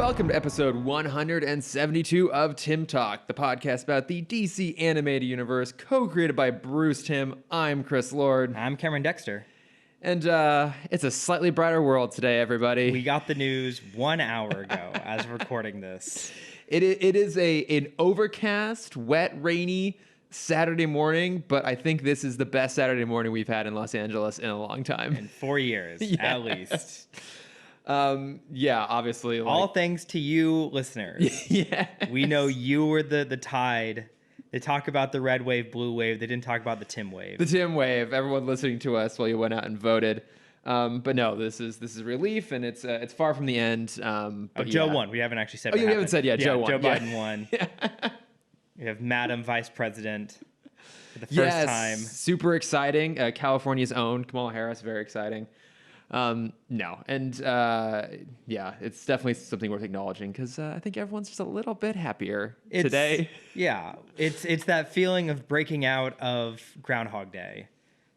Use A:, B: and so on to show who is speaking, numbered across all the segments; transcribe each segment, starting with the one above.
A: Welcome to episode 172 of Timm Talk, the podcast about the DC animated universe, co-created by Bruce Timm. I'm Chris Lord.
B: I'm Cameron Dexter.
A: And it's a slightly brighter world today, everybody.
B: We got the news 1 hour ago as we're recording this.
A: It is an overcast, wet, rainy Saturday morning, but I think this is the best Saturday morning we've had in Los Angeles in a long time.
B: In 4 years, at least.
A: Yeah, obviously.
B: All thanks to you listeners.
A: Yeah.
B: We know you were the tide. They talk about the red wave, blue wave. They didn't talk about the Timm wave.
A: The Timm wave. Everyone listening to us while you went out and voted. But no, this is relief, and it's far from the end.
B: Joe won. We haven't actually said.
A: Oh, you haven't said yet. Joe won.
B: Joe Biden won. We have Madam Vice President for the first time.
A: Super exciting. California's own Kamala Harris. Very exciting. No, and yeah, it's definitely something worth acknowledging because I think everyone's just a little bit happier today.
B: Yeah, it's that feeling of breaking out of Groundhog Day.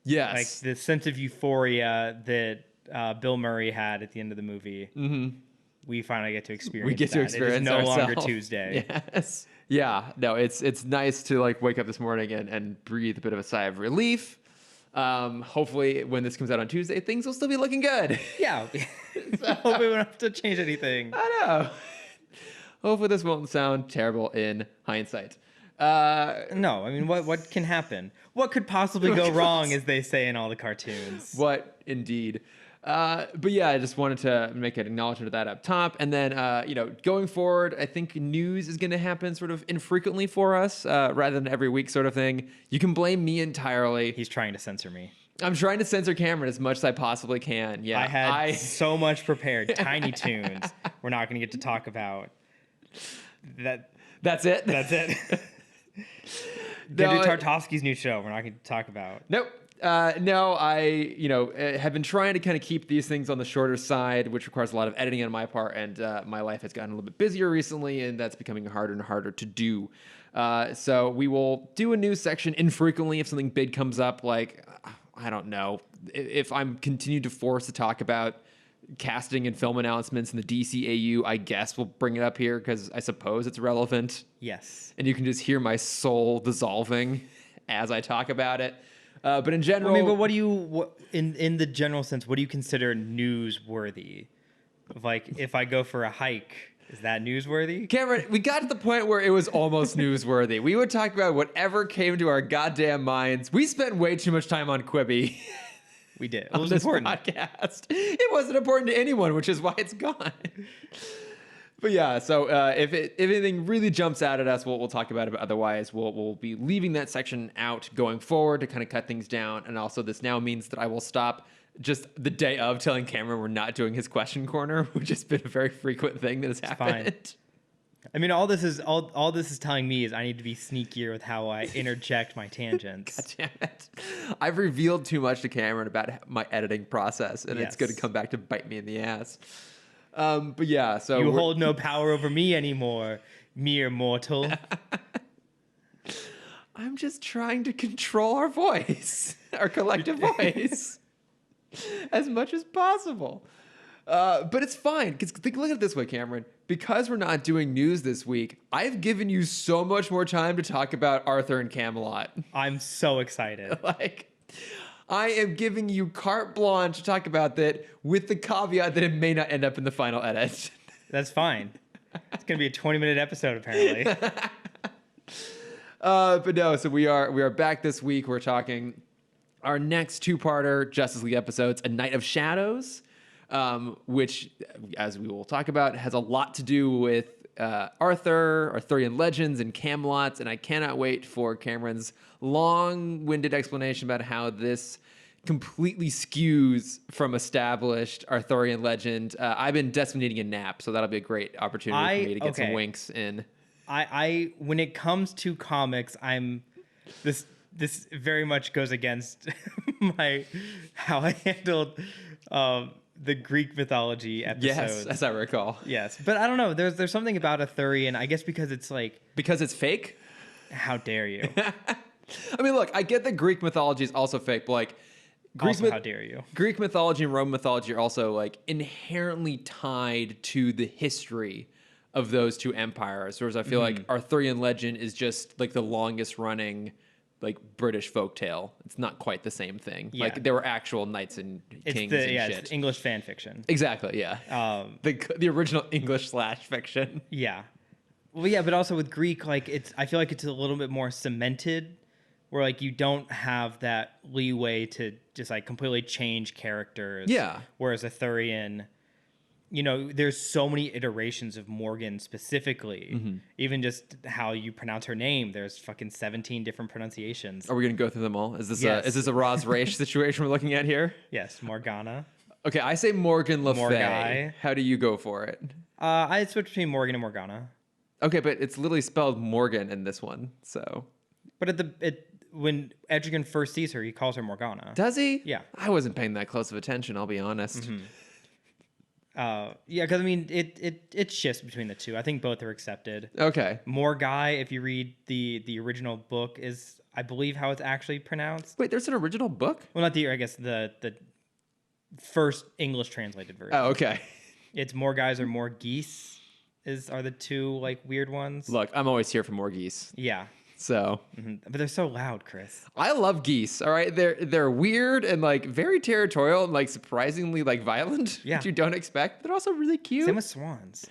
A: Yes,
B: like the sense of euphoria that Bill Murray had at the end of the movie.
A: Mm-hmm.
B: We finally get to experience.
A: We get to experience.
B: It is no
A: ourselves.
B: longer Tuesday.
A: Yes. Yeah. No, it's nice to like wake up this morning and breathe a bit of a sigh of relief. Hopefully when this comes out on Tuesday, things will still be looking good.
B: Yeah. So hopefully we don't have to change anything.
A: I know. Hopefully this won't sound terrible in hindsight.
B: No, I mean, what can happen? What could possibly go wrong, as they say in all the cartoons?
A: What indeed. But yeah, I just wanted to make an acknowledgement of that up top. And then, going forward, I think news is going to happen sort of infrequently for us, rather than every week sort of thing. You can blame me entirely.
B: He's trying to censor me.
A: I'm trying to censor Cameron as much as I possibly can. Yeah,
B: I had so much prepared. Tiny Toons. We're not going to get to talk about that.
A: That's it.
B: That's it. Gonna do Tartovsky's new show. We're not going to talk about.
A: Nope. No, I have been trying to kind of keep these things on the shorter side, which requires a lot of editing on my part, and my life has gotten a little bit busier recently, and that's becoming harder and harder to do. So we will do a news section infrequently if something big comes up, like, I don't know, if I'm continued to force to talk about casting and film announcements in the DCAU, I guess we'll bring it up here because I suppose it's relevant.
B: Yes.
A: And you can just hear my soul dissolving as I talk about it. But in general,
B: I mean, but in the general sense, what do you consider newsworthy? Like, if I go for a hike, is that newsworthy?
A: Cameron, we got to the point where it was almost newsworthy. We would talk about whatever came to our goddamn minds. We spent way too much time on Quibi.
B: We did. It
A: on
B: was
A: this
B: important.
A: podcast. It wasn't important to anyone, which is why it's gone. But yeah, so if anything really jumps out at us, we'll talk about it. But otherwise, we'll be leaving that section out going forward to kind of cut things down. And also, this now means that I will stop just the day of telling Cameron we're not doing his question corner, which has been a very frequent thing that has happened.
B: Fine. I mean, all this is telling me is I need to be sneakier with how I interject my tangents.
A: God damn it! I've revealed too much to Cameron about my editing process, and it's going to come back to bite me in the ass. But yeah, so
B: you hold no power over me anymore, mere mortal.
A: I'm just trying to control our voice, our collective voice, as much as possible. But it's fine, because look at it this way, Cameron. Because we're not doing news this week, I've given you so much more time to talk about Arthur and Camelot.
B: I'm so excited.
A: I am giving you carte blanche to talk about that with the caveat that it may not end up in the final edit.
B: That's fine. It's going to be a 20-minute episode, apparently.
A: But no, so we are back this week. We're talking our next two-parter Justice League episodes, A Night of Shadows, which, as we will talk about, has a lot to do with Arthurian legends and Camelot, and I cannot wait for Cameron's long-winded explanation about how this completely skews from established Arthurian legend. I've been desperately needing a nap, so that'll be a great opportunity for me to get some winks in.
B: I when it comes to comics, this very much goes against how I handled the Greek mythology episodes.
A: Yes, as I recall.
B: Yes, but I don't know. There's something about Arthurian. I guess because it's like
A: because it's fake.
B: How dare you?
A: I mean, look, I get that Greek mythology is also fake, but like
B: how dare you?
A: Greek mythology and Roman mythology are also like inherently tied to the history of those two empires. Whereas I feel like Arthurian legend is just like the longest running like British folktale. It's not quite the same thing.
B: Yeah.
A: Like there were actual knights and kings and shit.
B: It's English fan fiction.
A: Exactly, yeah. The original English / fiction.
B: Yeah. Well, yeah, but also with Greek, like I feel like it's a little bit more cemented, where like you don't have that leeway to just like completely change characters.
A: Yeah.
B: Whereas Arthurian, you know, there's so many iterations of Morgan specifically. Even just how you pronounce her name, there's fucking 17 different pronunciations.
A: Are we gonna go through them all? Is this
B: Yes.
A: a Roz Raish situation we're looking at here?
B: Yes, Morgana.
A: Okay, I say Morgaine Le Fay.
B: Morgai.
A: How do you go for it?
B: I switch between Morgan and Morgana.
A: Okay, but it's literally spelled Morgan in this one, so.
B: But when Etrigan first sees her, he calls her Morgana.
A: Does he?
B: Yeah.
A: I wasn't paying that close of attention, I'll be honest.
B: Yeah, because I mean, it shifts between the two. I think both are accepted.
A: Okay.
B: Morgai, if you read the original book, is I believe how it's actually pronounced.
A: Wait, there's an original book?
B: Well, not I guess the first English translated version.
A: Oh, okay.
B: It's Morgais or Morgeese are the two like weird ones.
A: Look, I'm always here for more geese.
B: Yeah.
A: So
B: But they're so loud, Chris.
A: I love geese. All right, they're weird and like very territorial and like surprisingly like violent,
B: Yeah.
A: which you don't expect. They're also really cute.
B: Same with swans.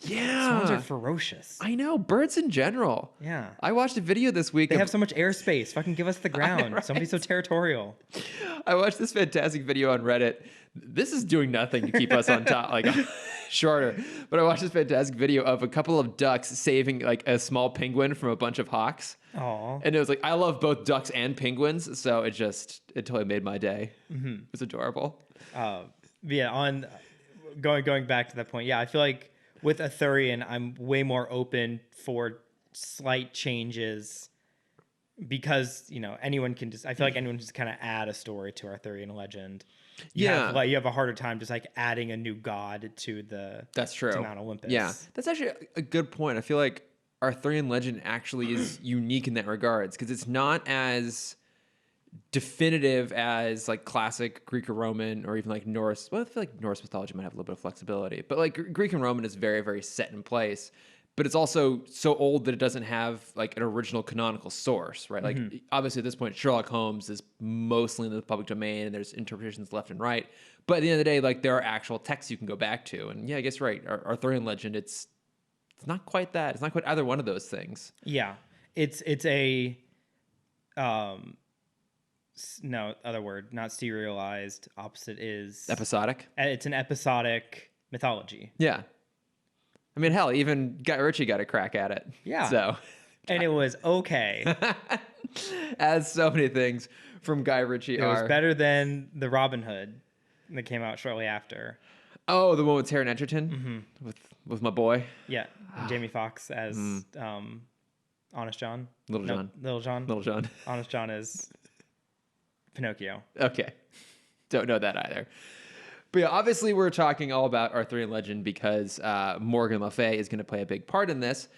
A: Yeah,
B: Swans are ferocious.
A: I know, birds in general.
B: Yeah.
A: I watched a video this week.
B: They have so much airspace. Fucking give us the ground.
A: right?
B: Somebody's so territorial.
A: I watched this fantastic video on Reddit. This is doing nothing to keep us on top, like shorter. But I watched this fantastic video of a couple of ducks saving like a small penguin from a bunch of hawks.
B: Aw.
A: And it was like, I love both ducks and penguins, so it totally made my day. It was adorable.
B: Yeah, on going back to that point, yeah, I feel like with Arthurian, I'm way more open for slight changes because, you know, anyone can just, I feel like anyone can just kind of add a story to Arthurian legend. You have a harder time just like adding a new god to
A: That's true.
B: to Mount Olympus.
A: Yeah, that's actually a good point. I feel like Arthurian legend actually is unique in that regards because it's not as definitive as like classic Greek or Roman or even like Norse. Well, I feel like Norse mythology might have a little bit of flexibility, but like Greek and Roman is very, very set in place. But it's also so old that it doesn't have like an original canonical source, right? Like obviously at this point, Sherlock Holmes is mostly in the public domain and there's interpretations left and right. But at the end of the day, like there are actual texts you can go back to. And yeah, I guess right. Arthurian legend, it's not quite that. It's not quite either one of those things.
B: Yeah. It's a no, other word, not serialized. Opposite is
A: Episodic.
B: It's an episodic mythology.
A: Yeah. I mean, hell, even Guy Ritchie got a crack at it.
B: Yeah.
A: So,
B: And it was okay.
A: as so many things from Guy Ritchie
B: It was better than the Robin Hood that came out shortly after.
A: Oh, the one with Taron Egerton with my boy.
B: Yeah, and Jamie Foxx as Honest John.
A: Little John.
B: Little John.
A: Little John.
B: Honest John is Pinocchio.
A: Okay. Don't know that either. But yeah, obviously we're talking all about Arthurian legend because Morgaine Le Fay is going to play a big part in this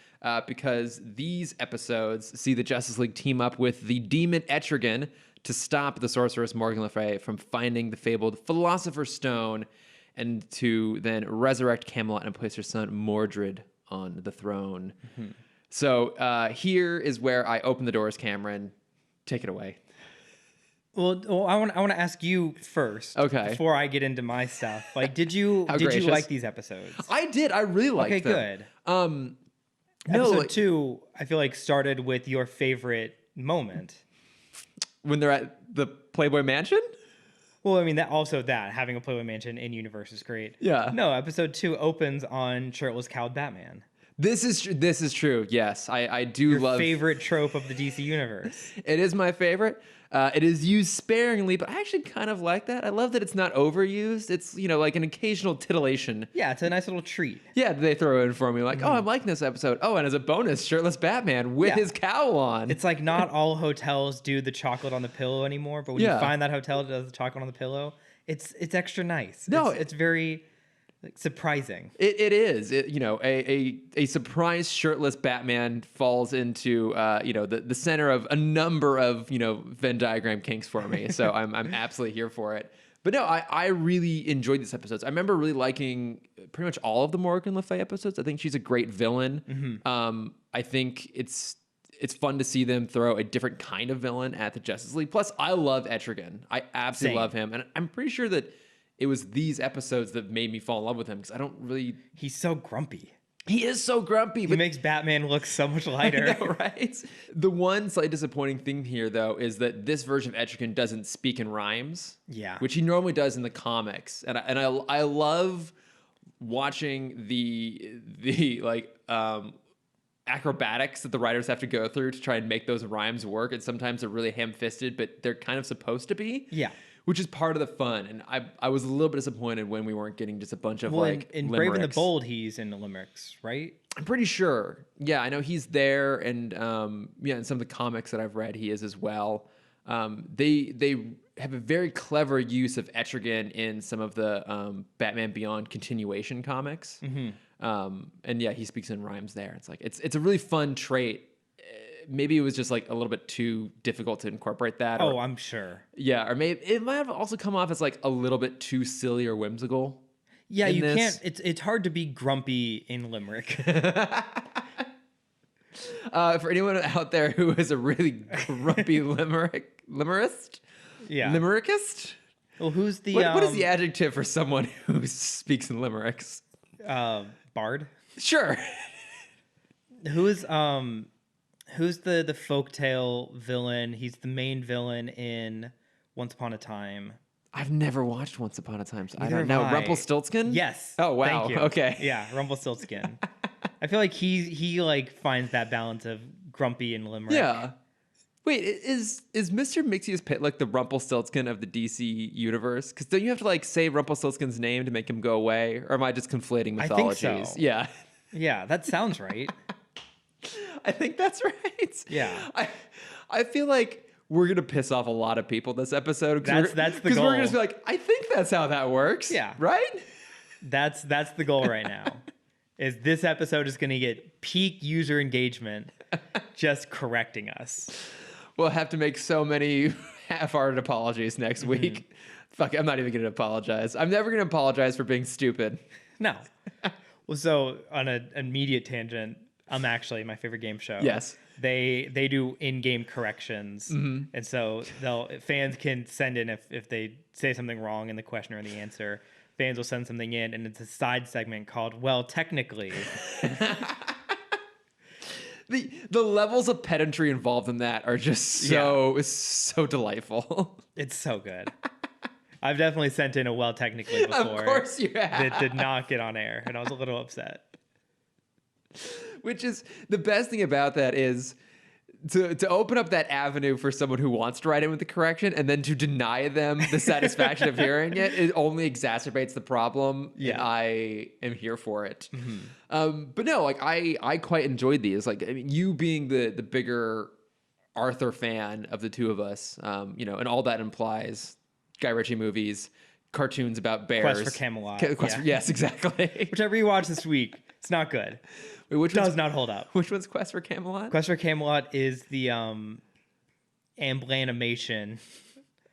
A: because these episodes see the Justice League team up with the demon Etrigan to stop the sorceress Morgaine Le Fay from finding the fabled Philosopher's Stone and to then resurrect Camelot and place her son Mordred on the throne. So here is where I open the doors, Cameron. Take it away.
B: Well, I want to ask you first.
A: Okay.
B: Before I get into my stuff, like, did you
A: gracious.
B: like these episodes?
A: I did. I really liked them.
B: Okay, good.
A: No,
B: Episode
A: like,
B: 2, I feel like started with your favorite moment.
A: when they're at the Playboy Mansion?
B: Well, I mean that having a Playboy Mansion in universe is great.
A: Yeah.
B: No, episode 2 opens on shirtless cowed Batman.
A: This is true. Yes, I do
B: Your
A: love.
B: favorite trope of the DC universe.
A: It is my favorite. It is used sparingly, but I actually kind of like that. I love that it's not overused. It's, you know, like an occasional titillation.
B: Yeah, it's a nice little treat.
A: Yeah, they throw in for me like, oh, I'm liking this episode. Oh, and as a bonus, shirtless Batman with
B: Yeah.
A: his cowl on.
B: It's like not all hotels do the chocolate on the pillow anymore, but when you find that hotel that does the chocolate on the pillow, it's extra nice.
A: No,
B: it's very like, surprising.
A: It is. You know, a surprise shirtless Batman falls into you know, the center of a number of, you know, Venn diagram kinks for me. So I'm absolutely here for it. But no, I really enjoyed these episodes. I remember really liking pretty much all of the Morgaine Le Fay episodes. I think she's a great villain. I think it's fun to see them throw a different kind of villain at the Justice League. Plus, I love Etrigan. I absolutely
B: Same.
A: love him. And I'm pretty sure that it was these episodes that made me fall in love with him because I don't really...
B: He's so grumpy.
A: He is so grumpy.
B: He
A: But
B: makes Batman look so much lighter.
A: I know, right? The one slightly disappointing thing here, though, is that this version of Etrigan doesn't speak in rhymes.
B: Yeah.
A: Which he normally does in the comics. And I love watching the acrobatics that the writers have to go through to try and make those rhymes work. And sometimes they're really ham-fisted, but they're kind of supposed to be.
B: Yeah.
A: Which is part of the fun. And I was a little bit disappointed when we weren't getting just a bunch of
B: in Brave and the
A: limericks.
B: Bold, he's in the limericks, right?
A: I'm pretty sure. Yeah, I know he's there, and in some of the comics that I've read, he is as well. They have a very clever use of Etrigan in some of the Batman Beyond continuation comics, and yeah, he speaks in rhymes there. It's like it's a really fun trait. Maybe it was just like a little bit too difficult to incorporate that.
B: Oh, I'm sure.
A: Yeah, or maybe it might have also come off as like a little bit too silly or whimsical.
B: Yeah, you
A: this.
B: can't. It's hard to be grumpy in limerick.
A: For anyone out there who is a really grumpy limerist, limerickist.
B: Well, who's the
A: What is the adjective for someone who speaks in limericks?
B: bard?
A: Sure.
B: Who's the folktale villain? He's the main villain in Once Upon a Time.
A: I've never watched Once Upon a Time, so I
B: Neither
A: don't know.
B: have I.
A: Rumpelstiltskin?
B: Yes.
A: Oh, wow.
B: Thank you.
A: Okay.
B: Yeah, Rumpelstiltskin. I feel like he like finds that balance of grumpy and limerick.
A: Yeah. Wait, is Mr. Mixius Pit like the Rumpelstiltskin of the DC universe? Because don't you have to like say Rumpelstiltskin's name to make him go away? Or am I just conflating mythologies?
B: I think so.
A: Yeah.
B: Yeah, that sounds right.
A: I think that's right.
B: Yeah.
A: I feel like we're gonna piss off a lot of people this episode.
B: That's the goal.
A: Because we're gonna just be like, I think that's how that works.
B: Yeah.
A: Right?
B: That's the goal right now. Is this episode is going to get peak user engagement just correcting us.
A: We'll have to make so many half-hearted apologies next week. Fuck, I'm not even gonna apologize. I'm never gonna apologize for being stupid.
B: No. Well, so on an immediate tangent, actually my favorite game show.
A: Yes.
B: They do in-game corrections, and so fans can send in if they say something wrong in the question or in the answer. Fans will send something in, and it's a side segment called "Well, technically."
A: The levels of pedantry involved in that are just so delightful.
B: It's so good. I've definitely sent in a "Well, technically" before.
A: Of course you have.
B: That did not get on air, and I was a little upset.
A: Which is the best thing about that is to open up that avenue for someone who wants to write in with the correction and then to deny them the satisfaction of hearing it. It only exacerbates the problem.
B: Yeah.
A: And I am here for it. But no, like I quite enjoyed these. Like, I mean, you being the bigger Arthur fan of the two of us, and all that implies Guy Ritchie movies, cartoons about bears.
B: Quest for Camelot.
A: Yes, exactly.
B: Which I rewatched this week. It's not good.
A: Wait, which
B: Does
A: one's,
B: not hold up.
A: which one's Quest for Camelot?
B: Quest for Camelot is the Amblanimation.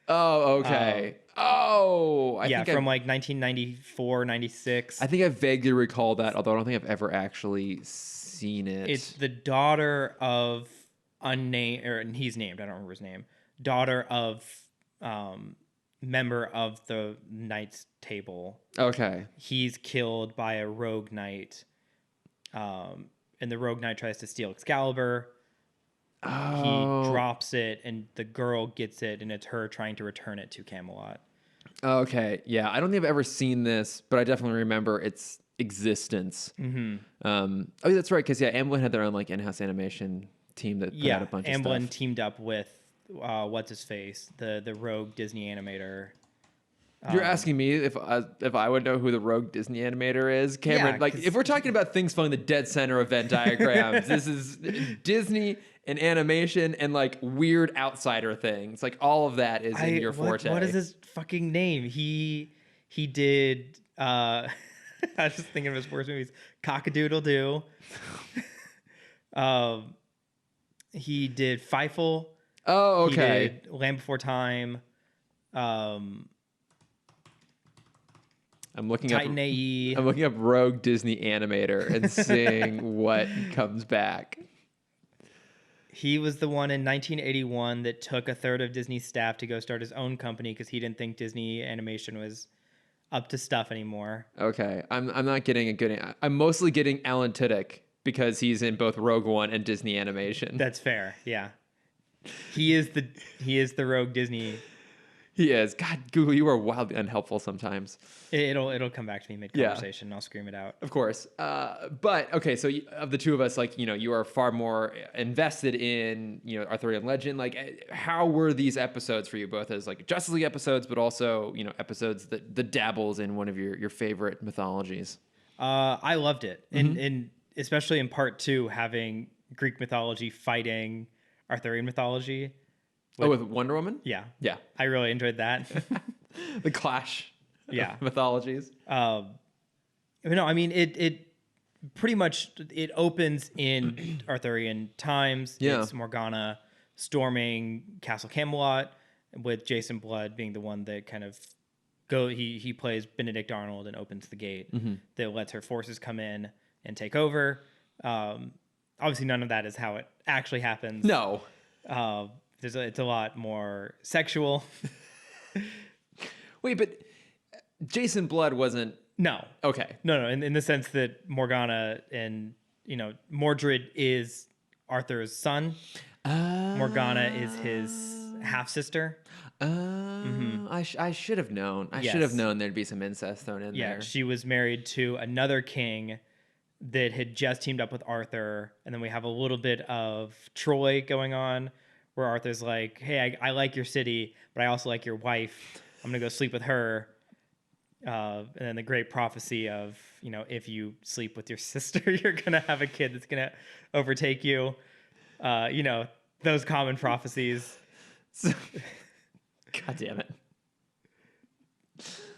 A: Oh, okay. I think
B: from like 1994, 96.
A: I think I vaguely recall that, although I don't think I've ever actually seen it.
B: It's the daughter of unnamed, and he's named. I don't remember his name. Daughter of member of the Knights Table.
A: Okay.
B: He's killed by a rogue knight. And the rogue knight tries to steal Excalibur.
A: Oh.
B: He drops it, and the girl gets it, and it's her trying to return it to Camelot.
A: Okay. Yeah, I don't think I've ever seen this, but I definitely remember its existence. That's right, because Amblin had their own like in-house animation team that put out a bunch of
B: Amblin
A: stuff.
B: teamed up with what's his face, the rogue Disney animator.
A: You're asking me if I would know who the rogue Disney animator is, Cameron?
B: Yeah,
A: like, if we're talking about things following the dead center of Venn diagrams, this is Disney and animation and like weird outsider things. Like all of that is in your forte.
B: What is his fucking name? He did. I was just thinking of his worst movies. Cock-a-doodle-doo. He did Fievel.
A: Oh, okay.
B: He did Land Before Time.
A: I'm looking
B: Titan
A: up.
B: AE.
A: I'm looking up Rogue Disney Animator and seeing what comes back.
B: He was the one in 1981 that took a third of Disney's staff to go start his own company because he didn't think Disney animation was up to stuff anymore.
A: Okay, I'm not getting a good. I'm mostly getting Alan Tudyk because he's in both Rogue One and Disney Animation.
B: That's fair. Yeah. He is the Rogue Disney.
A: He is. God, Google, you are wildly unhelpful sometimes.
B: It'll come back to me mid conversation. Yeah. I'll scream it out.
A: Of course. But okay, so of the two of us, like, you are far more invested in, Arthurian legend. Like, how were these episodes for you, both as like Justice League episodes, but also, episodes that dabbles in one of your favorite mythologies?
B: I loved it. And especially in part 2, having Greek mythology fighting Arthurian mythology.
A: With Wonder Woman?
B: Yeah.
A: Yeah.
B: I really enjoyed that.
A: The clash of mythologies.
B: I mean, it pretty much, it opens in Arthurian times.
A: Yeah.
B: It's Morgana storming Castle Camelot, with Jason Blood being the one that kind of he plays Benedict Arnold and opens the gate that lets her forces come in and take over. Obviously, none of that is how it actually happens.
A: No.
B: It's a lot more sexual.
A: Wait, but Jason Blood wasn't...
B: No.
A: Okay.
B: No. In the sense that Morgana and, Mordred is Arthur's son. Morgana is his half-sister.
A: I should have known. I should have known there'd be some incest thrown in there.
B: Yeah, she was married to another king that had just teamed up with Arthur. And then we have a little bit of Troy going on, where Arthur's like, hey, I like your city, but I also like your wife. I'm going to go sleep with her. And then the great prophecy of, if you sleep with your sister, you're going to have a kid that's going to overtake you. Those common prophecies.
A: God damn it.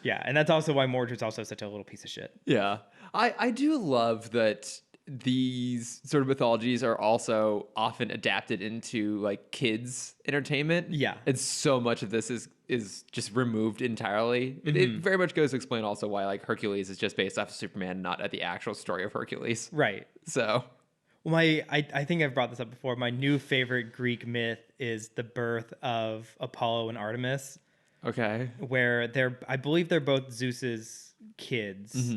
B: Yeah, and that's also why Mordred's also such a little piece of shit.
A: Yeah. I do love that these sort of mythologies are also often adapted into like kids entertainment.
B: Yeah.
A: And so much of this is just removed entirely. It very much goes to explain also why like Hercules is just based off of Superman, not at the actual story of Hercules.
B: Right.
A: So
B: well, I think I've brought this up before. My new favorite Greek myth is the birth of Apollo and Artemis.
A: Okay.
B: Where I believe they're both Zeus's kids.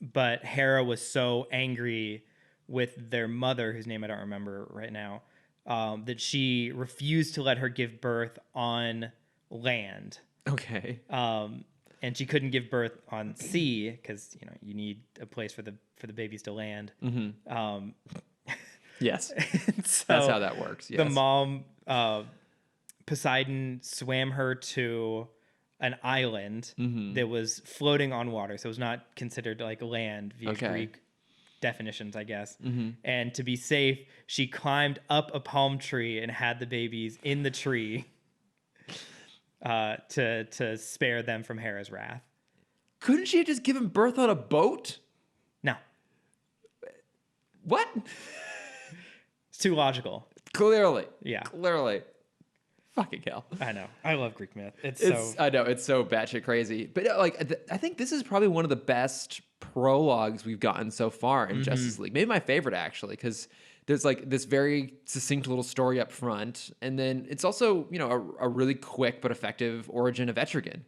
B: But Hera was so angry with their mother, whose name I don't remember right now, that she refused to let her give birth on land. Okay. And she couldn't give birth on sea because you need a place for the babies to land.
A: Yes.
B: So
A: that's how that works. Yes.
B: The mom, Poseidon, swam her to an island that was floating on water, so it was not considered like land via Greek definitions, I guess. And to be safe, she climbed up a palm tree and had the babies in the tree to spare them from Hera's wrath.
A: Couldn't she have just given birth on a boat?
B: No.
A: What?
B: It's too logical.
A: Clearly.
B: Yeah.
A: Clearly. Fucking hell.
B: I know. I love Greek myth.
A: I know. It's so batshit crazy. But I think this is probably one of the best prologues we've gotten so far in Justice League. Maybe my favorite, actually, because there's like this very succinct little story up front. And then it's also, a really quick but effective origin of Etrigan.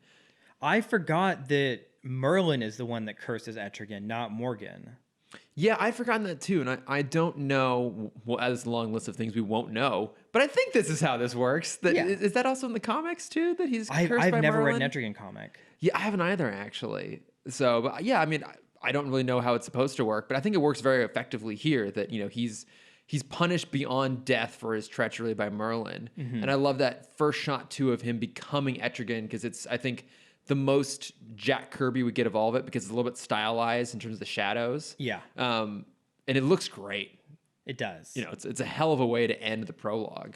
B: I forgot that Merlin is the one that curses Etrigan, not Morgan.
A: Yeah, I'd forgotten that too, and I don't know. Well, as a long list of things we won't know, but I think this is how this works. Is that also in the comics too? That he's cursed by Merlin?
B: I've never read an Etrigan comic.
A: Yeah, I haven't either actually. So, but yeah, I mean, I don't really know how it's supposed to work, but I think it works very effectively here. That he's punished beyond death for his treachery by Merlin, and I love that first shot too of him becoming Etrigan because it's I think the most Jack Kirby would get of all of it because it's a little bit stylized in terms of the shadows.
B: Yeah.
A: And it looks great.
B: It does.
A: It's a hell of a way to end the prologue.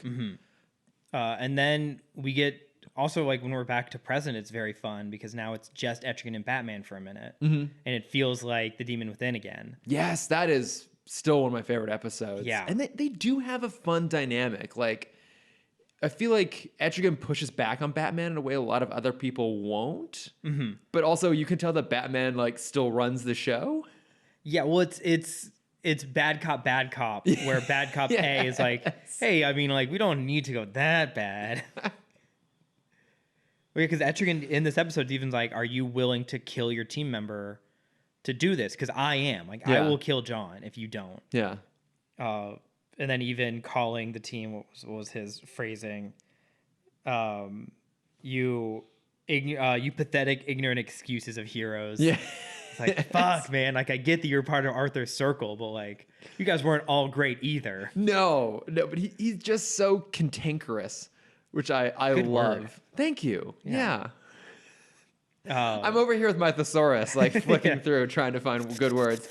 B: And then we get also like when we're back to present, it's very fun because now it's just Etrigan and Batman for a minute. And it feels like the Demon Within again.
A: Yes, that is still one of my favorite episodes.
B: Yeah.
A: And they do have a fun dynamic. Like, I feel like Etrigan pushes back on Batman in a way a lot of other people won't. Mm-hmm. But also, you can tell that Batman like still runs the show.
B: Yeah, well, it's bad cop, where bad cop A is like, hey, I mean, like, we don't need to go that bad. Because Etrigan in this episode, Steven's like, are you willing to kill your team member to do this? Because I am. Like, I will kill John if you don't.
A: Yeah.
B: And then even calling the team, what was his phrasing? You pathetic, ignorant excuses of heroes.
A: Yeah.
B: It's like, fuck, man. Like, I get that you're part of Arthur's circle, but like, you guys weren't all great either.
A: No, but he's just so cantankerous, which I
B: Good
A: love.
B: word.
A: Thank you.
B: Yeah.
A: I'm over here with my thesaurus, like flicking through, trying to find good words.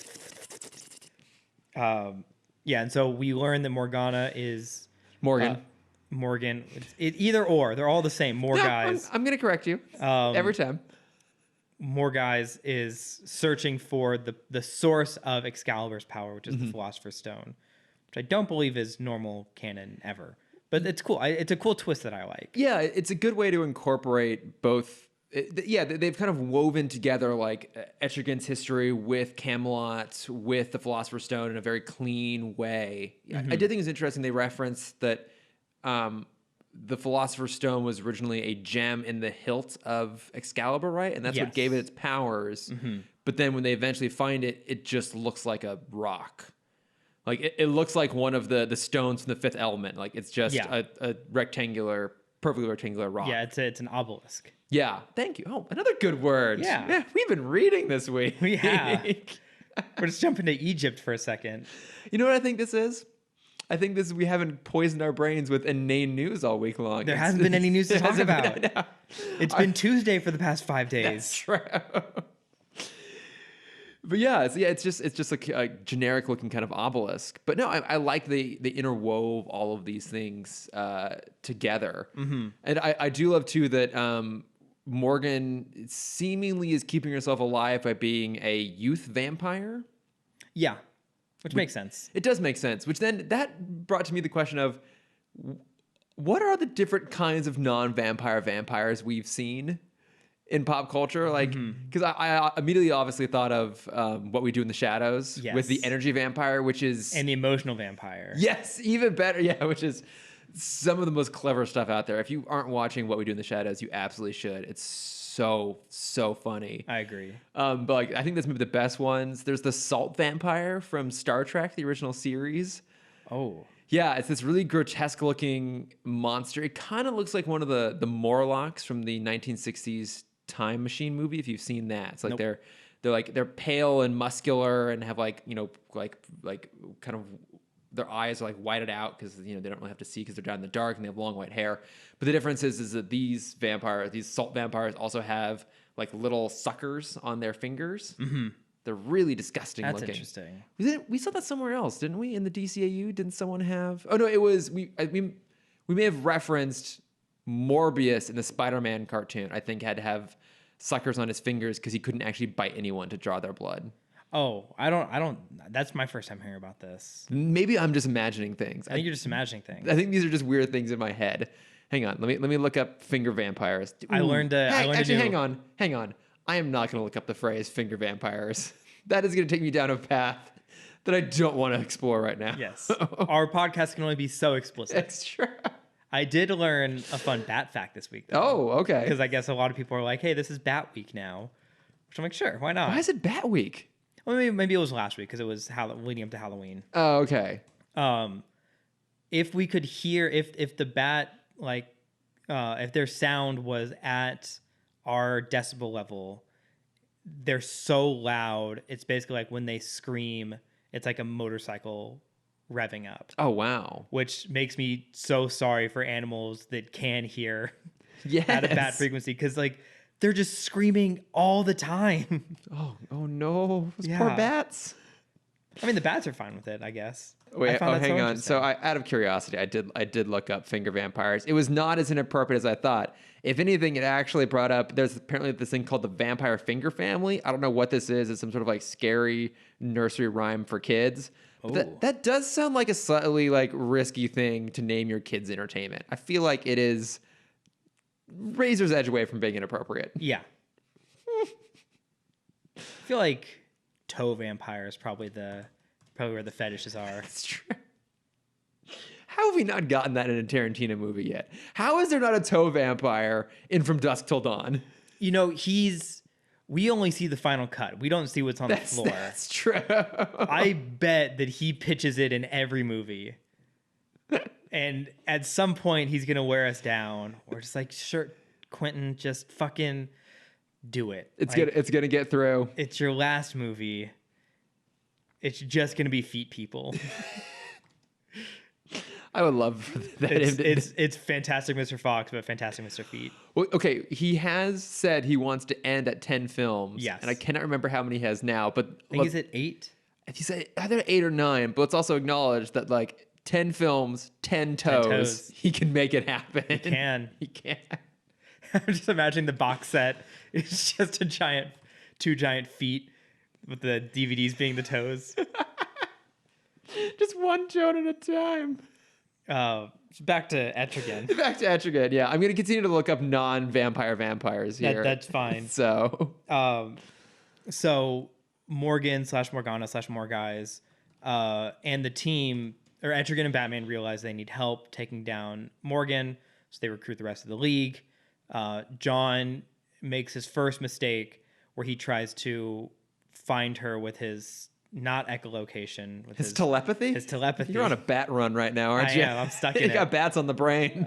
B: Yeah, and so we learn that Morgana is
A: Morgan.
B: Morgan. It's either or. They're all the same. More guys.
A: I'm going to correct you every time.
B: More guys is searching for the source of Excalibur's power, which is the Philosopher's Stone, which I don't believe is normal canon ever. But it's cool. It's a cool twist that I like.
A: Yeah, it's a good way to incorporate both. They've kind of woven together like Etrigan's history with Camelot, with the Philosopher's Stone in a very clean way. Mm-hmm. I did think it was interesting. They referenced that the Philosopher's Stone was originally a gem in the hilt of Excalibur, right? And that's what gave it its powers. Mm-hmm. But then when they eventually find it, it just looks like a rock. Like it looks like one of the stones from the Fifth Element. Like it's just a rectangular, perfectly rectangular rock.
B: Yeah, it's an obelisk.
A: Yeah, thank you. Oh, another good word.
B: Yeah,
A: we've been reading this week.
B: Yeah. We're just jumping to Egypt for a second.
A: You know what I think this is? I think we haven't poisoned our brains with inane news all week long.
B: There hasn't been any news to talk about. It's been Tuesday for the past 5 days.
A: That's true. But it's just like a generic looking kind of obelisk. But no, I like they interwove all of these things together. Mm-hmm. And I do love too that Morgan seemingly is keeping herself alive by being a youth vampire.
B: Yeah, which makes sense.
A: It does make sense, which then that brought to me the question of what are the different kinds of non-vampire vampires we've seen in pop culture? Like, because I immediately obviously thought of What We Do in the Shadows with the energy vampire, which is...
B: And the emotional vampire.
A: Yes, even better. Yeah, which is some of the most clever stuff out there. If you aren't watching What We Do in the Shadows, you absolutely should. It's so funny.
B: I agree.
A: But like, I think that's maybe the best ones. There's the salt vampire from Star Trek, the original series.
B: Oh.
A: Yeah, it's this really grotesque looking monster. It kind of looks like one of the Morlocks from the 1960s Time Machine movie, if you've seen that. It's like they're pale and muscular and have like, you know, like kind of their eyes are like whited out because, you know, they don't really have to see because they're down in the dark and they have long white hair. But the difference is that these salt vampires also have like little suckers on their fingers. Mm-hmm. They're really disgusting looking.
B: That's interesting.
A: We saw that somewhere else, didn't we? In the DCAU, didn't someone have? Oh no, it was we may have referenced Morbius in the Spider-Man cartoon. I think had to have suckers on his fingers because he couldn't actually bite anyone to draw their blood.
B: Oh, I don't. That's my first time hearing about this.
A: Maybe I'm just imagining things.
B: I think you're just imagining things.
A: I think these are just weird things in my head. Hang on, let me look up finger vampires. Ooh. Hang on. I am not going to look up the phrase finger vampires. That is going to take me down a path that I don't want to explore right now.
B: Yes, our podcast can only be so explicit.
A: That's true.
B: I did learn a fun bat fact this week, though.
A: Oh, okay.
B: Because I guess a lot of people are like, hey, this is Bat Week now. Which I'm like, sure, why not?
A: Why is it Bat Week?
B: Well, maybe it was last week because it was leading up to Halloween.
A: Oh, okay.
B: If we could hear, if the bat, like, if their sound was at our decibel level, they're so loud. It's basically like when they scream, it's like a motorcycle revving up.
A: Oh, wow.
B: Which makes me so sorry for animals that can hear
A: yes.
B: at a bad frequency because, like, they're just screaming all the time.
A: Oh no. Those poor bats.
B: I mean, the bats are fine with it, I guess.
A: Wait, hang on. So out of curiosity, I did look up finger vampires. It was not as inappropriate as I thought. If anything, it actually brought up, there's apparently this thing called the vampire finger family. I don't know what this is. It's some sort of like scary nursery rhyme for kids.
B: Oh,
A: That does sound like a slightly like risky thing to name your kids entertainment. I feel like it is razor's edge away from being inappropriate.
B: yeah. I feel like toe vampire is probably where the fetishes are.
A: That's true. How have we not gotten that in a Tarantino movie yet? How is there not a toe vampire in From Dusk Till Dawn?
B: You know, we only see the final cut. We don't see what's on the floor.
A: That's true.
B: I bet that he pitches it in every movie. And at some point he's going to wear us down. We're just like, sure, Quentin, just fucking do it.
A: It's going to get through.
B: It's your last movie. It's just going to be feet people.
A: I would love that.
B: It's Fantastic Mr. Fox, but Fantastic Mr. Feet.
A: Well, okay, he has said he wants to end at 10 films.
B: Yes.
A: And I cannot remember how many he has now, but
B: I think he's at 8.
A: he said either 8 or 9, but let's also acknowledge that like 10 films, 10 toes, he can make it happen.
B: He can.
A: He can.
B: I'm just imagining the box set. It's just two giant feet with the DVDs being the toes.
A: Just one Joan at a time.
B: Back to Etrigan.
A: Back to Etrigan, yeah. I'm going to continue to look up non-vampire vampires here.
B: That's fine.
A: So
B: Morgan / Morgana / Morguys and the team, or Etrigan and Batman, realize they need help taking down Morgan, so they recruit the rest of the League. John makes his first mistake where he tries to find her with his not echolocation, with
A: his telepathy.
B: His telepathy.
A: You're on a bat run right now, aren't you?
B: I am. I'm stuck in
A: you
B: it.
A: got bats on the brain.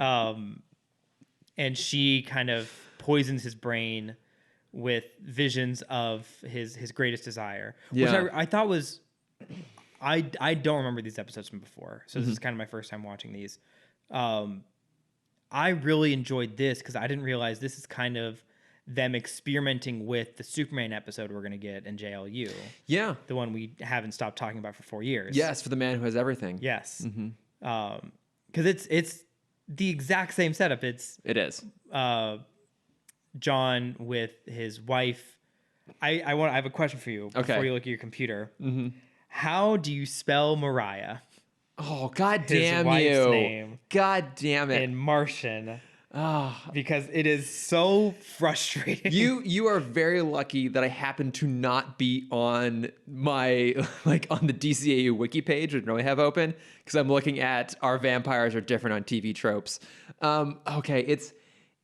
B: And she kind of poisons his brain with visions of his greatest desire, which I thought was. I don't remember these episodes from before, so this is kind of my first time watching these. I really enjoyed this because I didn't realize this is kind of them experimenting with the Superman episode we're going to get in JLU.
A: Yeah.
B: The one we haven't stopped talking about for 4 years.
A: Yes, for the man who has everything.
B: Yes. Because it's the exact same setup.
A: It is.
B: John with his wife. I have a question for you before you look at your computer. How do you spell Mariah?
A: Oh, God
B: His
A: damn
B: wife's
A: you.
B: name
A: God damn it.
B: in Martian. Because it is so frustrating.
A: You are very lucky that I happen to not be on my on the DCAU wiki page, which I normally have open, because I'm looking at our vampires are different on TV tropes. Okay,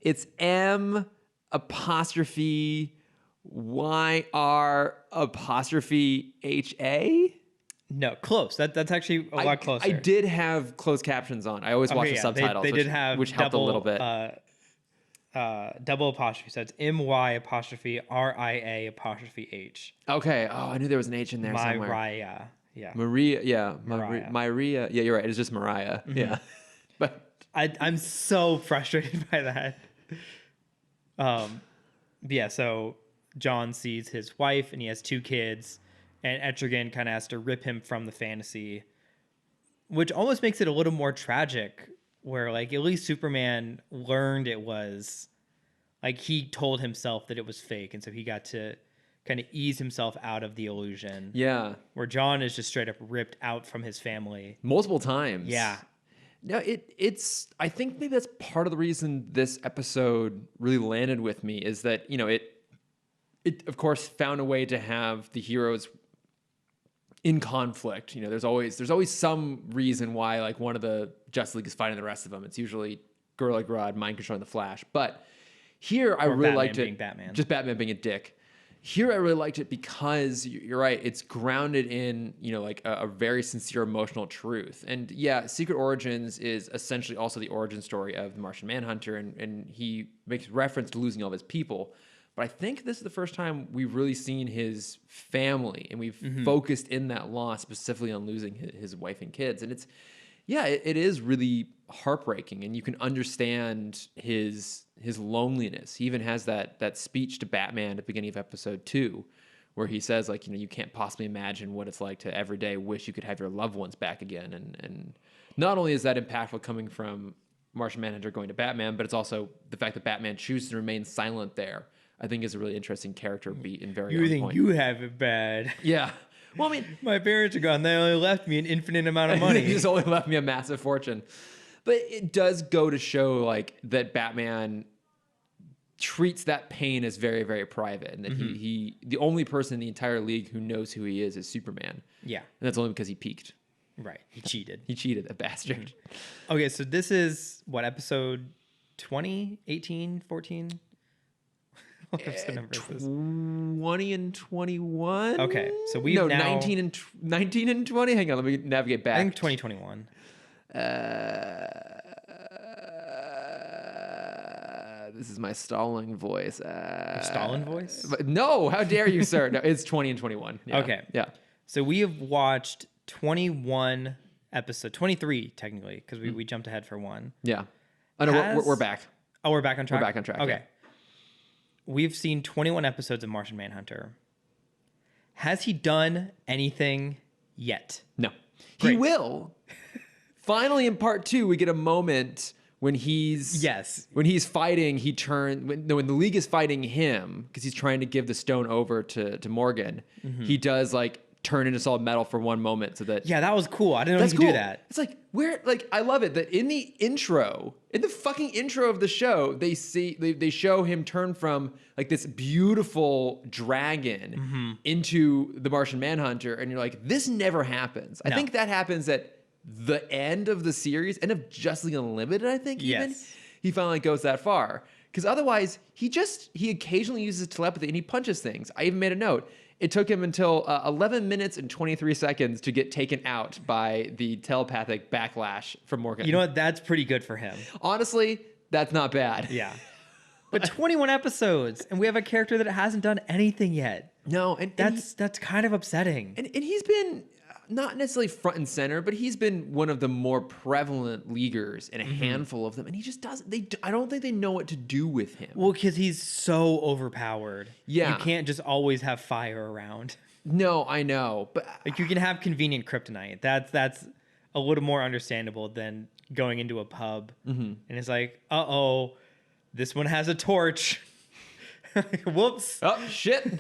A: it's M apostrophe YR apostrophe HA.
B: No, close. That's actually a lot closer.
A: I did have closed captions on. I always watch the subtitles,
B: They did have
A: which helped
B: double,
A: a little bit.
B: Double apostrophe. So it's MY apostrophe RIA apostrophe H.
A: Okay. Oh, I knew there was an H in there somewhere.
B: Mariah. Yeah.
A: Maria. Yeah.
B: Mariah.
A: Maria. Yeah, you're right. It's just Mariah. Yeah. But
B: I'm so frustrated by that. Yeah. So John sees his wife and he has 2 kids. And Etrigan kind of has to rip him from the fantasy, which almost makes it a little more tragic, where like at least Superman learned it was, like he told himself that it was fake. And so he got to kind of ease himself out of the illusion.
A: yeah,
B: Where John is just straight up ripped out from his family.
A: multiple times.
B: Yeah.
A: No, it's. I think maybe that's part of the reason this episode really landed with me is that it of course found a way to have the heroes in conflict. There's always some reason why like one of the Justice League is fighting the rest of them. It's usually Gorilla Grodd mind controlling the Flash. But here I really liked it.
B: Being Batman.
A: Just Batman being a dick. Here I really liked it because you're right. It's grounded in like a very sincere emotional truth. And yeah, Secret Origins is essentially also the origin story of the Martian Manhunter, and he makes reference to losing all of his people. But I think this is the first time we've really seen his family, and we've focused in that loss specifically on losing his wife and kids. And it is really heartbreaking, and you can understand his loneliness. He even has that speech to Batman at the beginning of episode 2, where he says like, you can't possibly imagine what it's like to every day wish you could have your loved ones back again. And not only is that impactful coming from Martian Manhunter going to Batman, but it's also the fact that Batman chooses to remain silent there. I think is a really interesting character beat and very on point.
B: You think you have it bad.
A: Yeah. Well, I mean,
B: My parents are gone. They only left me an infinite amount of money.
A: he just only left me a massive fortune. But it does go to show like that Batman treats that pain as very, very private, and that he the only person in the entire league who knows who he is Superman.
B: Yeah.
A: And that's only because he peaked.
B: Right. He cheated.
A: He cheated, that bastard.
B: Okay, so this is what, episode 20, 18, 14? What episode number is this?
A: 20 and 21.
B: Okay, so we've
A: no
B: now
A: 19 and 20. Hang on, let me navigate back.
B: I think 2021.
A: This is my stalling voice.
B: Stalin voice?
A: But no, how dare you, sir? No, it's 20 and 21. Yeah.
B: Okay.
A: Yeah.
B: So we have watched 21 episode, 23 technically, because we jumped ahead for one.
A: Yeah. Oh, no, we're back.
B: Oh, we're back on track?
A: We're back on track.
B: Okay.
A: Yeah.
B: We've seen 21 episodes of Martian Manhunter. Has he done anything yet?
A: No.
B: Great.
A: He will. Finally, in part 2, we get a moment when he's fighting. When the League is fighting him because he's trying to give the stone over to Morgan. He does like turn into solid metal for one moment, so that
B: that was cool. I didn't know he could do that.
A: It's like I love it that in the fucking intro of the show, they show him turn from like this beautiful dragon into the Martian Manhunter, and you're like, this never happens. I think that happens at the end of the series, end of Justice League Unlimited. I think even he finally goes that far, because otherwise he occasionally uses telepathy and he punches things. I even made a note. It took him until 11 minutes and 23 seconds to get taken out by the telepathic backlash from Morgan.
B: You know what? That's pretty good for him.
A: Honestly, that's not bad.
B: Yeah. But 21 episodes, and we have a character that hasn't done anything yet.
A: No, and
B: that's kind of upsetting.
A: And he's been not necessarily front and center, but he's been one of the more prevalent leaguers in a handful of them, and he just doesn't. I don't think they know what to do with him.
B: Well, because he's so overpowered.
A: Yeah,
B: you can't just always have fire around.
A: No, I know, but
B: like you can have convenient kryptonite. That's a little more understandable than going into a pub and it's like, this one has a torch. Whoops!
A: Oh shit!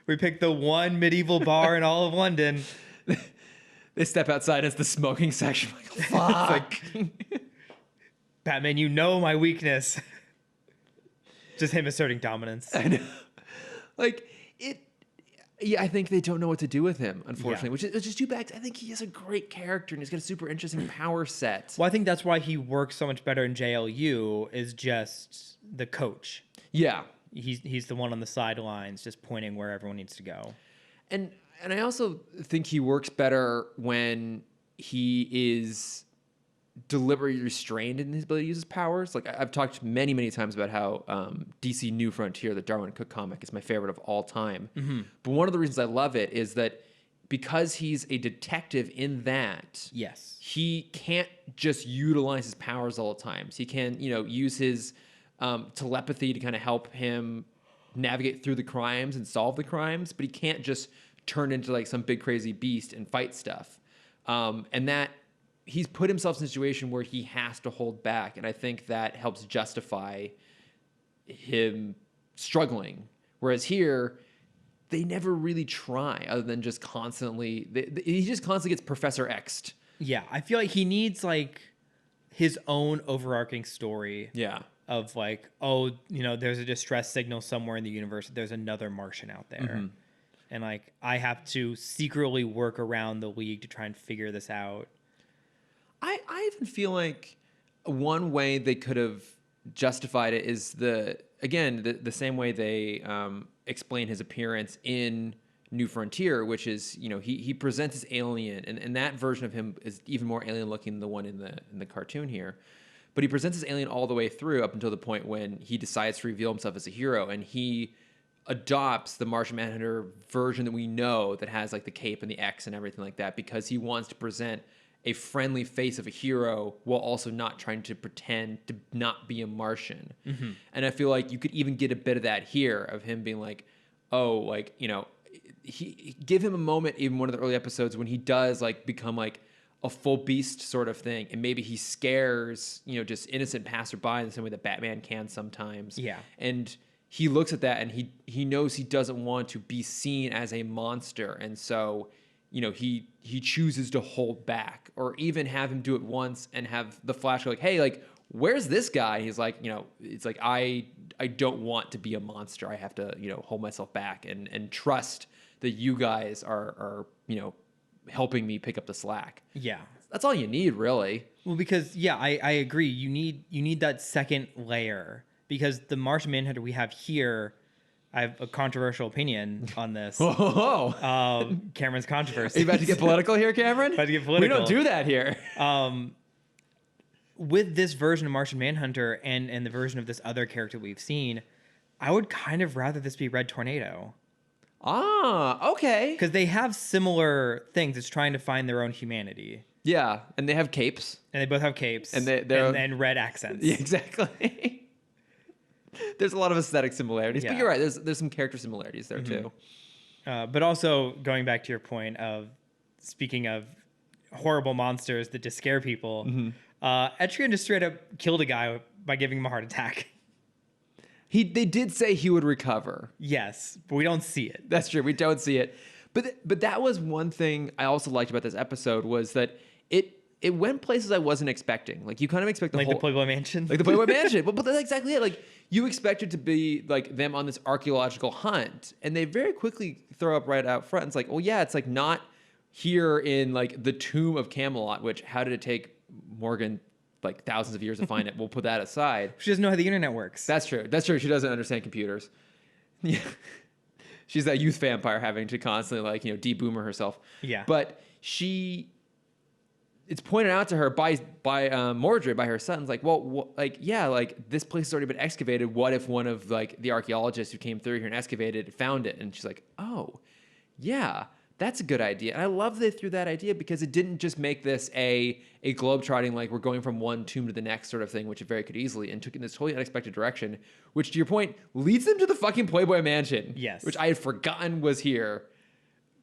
B: We picked the one medieval bar in all of London.
A: They step outside as the smoking section. Like, fuck.
B: Batman, you know my weakness. Just him asserting dominance.
A: I know. Like, yeah, I think they don't know what to do with him, unfortunately, which is just too bad. I think he has a great character and he's got a super interesting power set.
B: Well, I think that's why he works so much better in JLU, is just the coach.
A: Yeah.
B: He's the one on the sidelines just pointing where everyone needs to go. And
A: I also think he works better when he is deliberately restrained in his ability to use his powers. Like I've talked many, many times about how DC New Frontier, the Darwin Cook comic, is my favorite of all time. But one of the reasons I love it is that because he's a detective in that, he can't just utilize his powers all the time. So he can, use his telepathy to kind of help him navigate through the crimes and solve the crimes, but he can't just turn into like some big crazy beast and fight stuff. And that he's put himself in a situation where he has to hold back, and I think that helps justify him struggling. Whereas here, they never really try, other than just constantly. He just constantly gets Professor X'd.
B: Yeah, I feel like he needs like his own overarching story.
A: Yeah.
B: Of like, there's a distress signal somewhere in the universe. There's another Martian out there. And like, I have to secretly work around the League to try and figure this out.
A: I even feel like one way they could have justified it is the same way they explain his appearance in New Frontier, which is, he presents as alien, and that version of him is even more alien looking than the one in the cartoon here. But he presents as alien all the way through up until the point when he decides to reveal himself as a hero, and he adopts the Martian Manhunter version that we know that has like the cape and the X and everything like that, because he wants to present a friendly face of a hero while also not trying to pretend to not be a Martian. And I feel like you could even get a bit of that here, of him being like, he give him a moment, even one of the early episodes, when he does like become like a full beast sort of thing, and maybe he scares just innocent passerby in the same way that Batman can sometimes.
B: Yeah.
A: And he looks at that and he knows he doesn't want to be seen as a monster, and so he chooses to hold back, or even have him do it once and have the Flash go like, hey, like, where's this guy? He's like, it's like, I don't want to be a monster. I have to hold myself back and trust that you guys are helping me pick up the slack.
B: Yeah,
A: that's all you need, really.
B: Well, because I agree. You need that second layer, because the Martian Manhunter we have here, I have a controversial opinion on this. Cameron's controversy.
A: Are you about to get political here, Cameron?
B: About to get political.
A: We don't do that here.
B: With this version of Martian Manhunter and the version of this other character we've seen, I would kind of rather this be Red Tornado.
A: Ah, okay.
B: Because they have similar things. It's trying to find their own humanity.
A: Yeah, and they have capes.
B: And they both have capes.
A: And they're
B: and red accents.
A: Yeah, exactly. There's a lot of aesthetic similarities, but you're right. There's some character similarities there too.
B: But also, going back to your point of speaking of horrible monsters that just scare people, Etrigan just straight up killed a guy by giving him a heart attack.
A: They did say he would recover.
B: Yes, but we don't see it.
A: That's true. We don't see it. But that was one thing I also liked about this episode, was that it went places I wasn't expecting. Like, you kind of expect the
B: Playboy Mansion.
A: Like the Playboy Mansion. But that's exactly it. Like, you expect it to be like them on this archaeological hunt, and they very quickly throw up right out front. It's like, well, yeah, it's like not here in like the tomb of Camelot, which how did it take Morgan like thousands of years to find it? We'll put that aside.
B: She doesn't know how the internet works.
A: That's true. She doesn't understand computers. Yeah. She's that youth vampire having to constantly like, de-boomer herself.
B: Yeah.
A: But it's pointed out to her by Mordred, by her sons, like, well, this place has already been excavated. What if one of like the archaeologists who came through here and excavated found it? And she's like, oh, yeah, that's a good idea. And I love they threw that idea, because it didn't just make this a globetrotting, like we're going from one tomb to the next sort of thing, which it very could easily, and took it in this totally unexpected direction, which, to your point, leads them to the fucking Playboy Mansion.
B: Yes.
A: Which I had forgotten was here.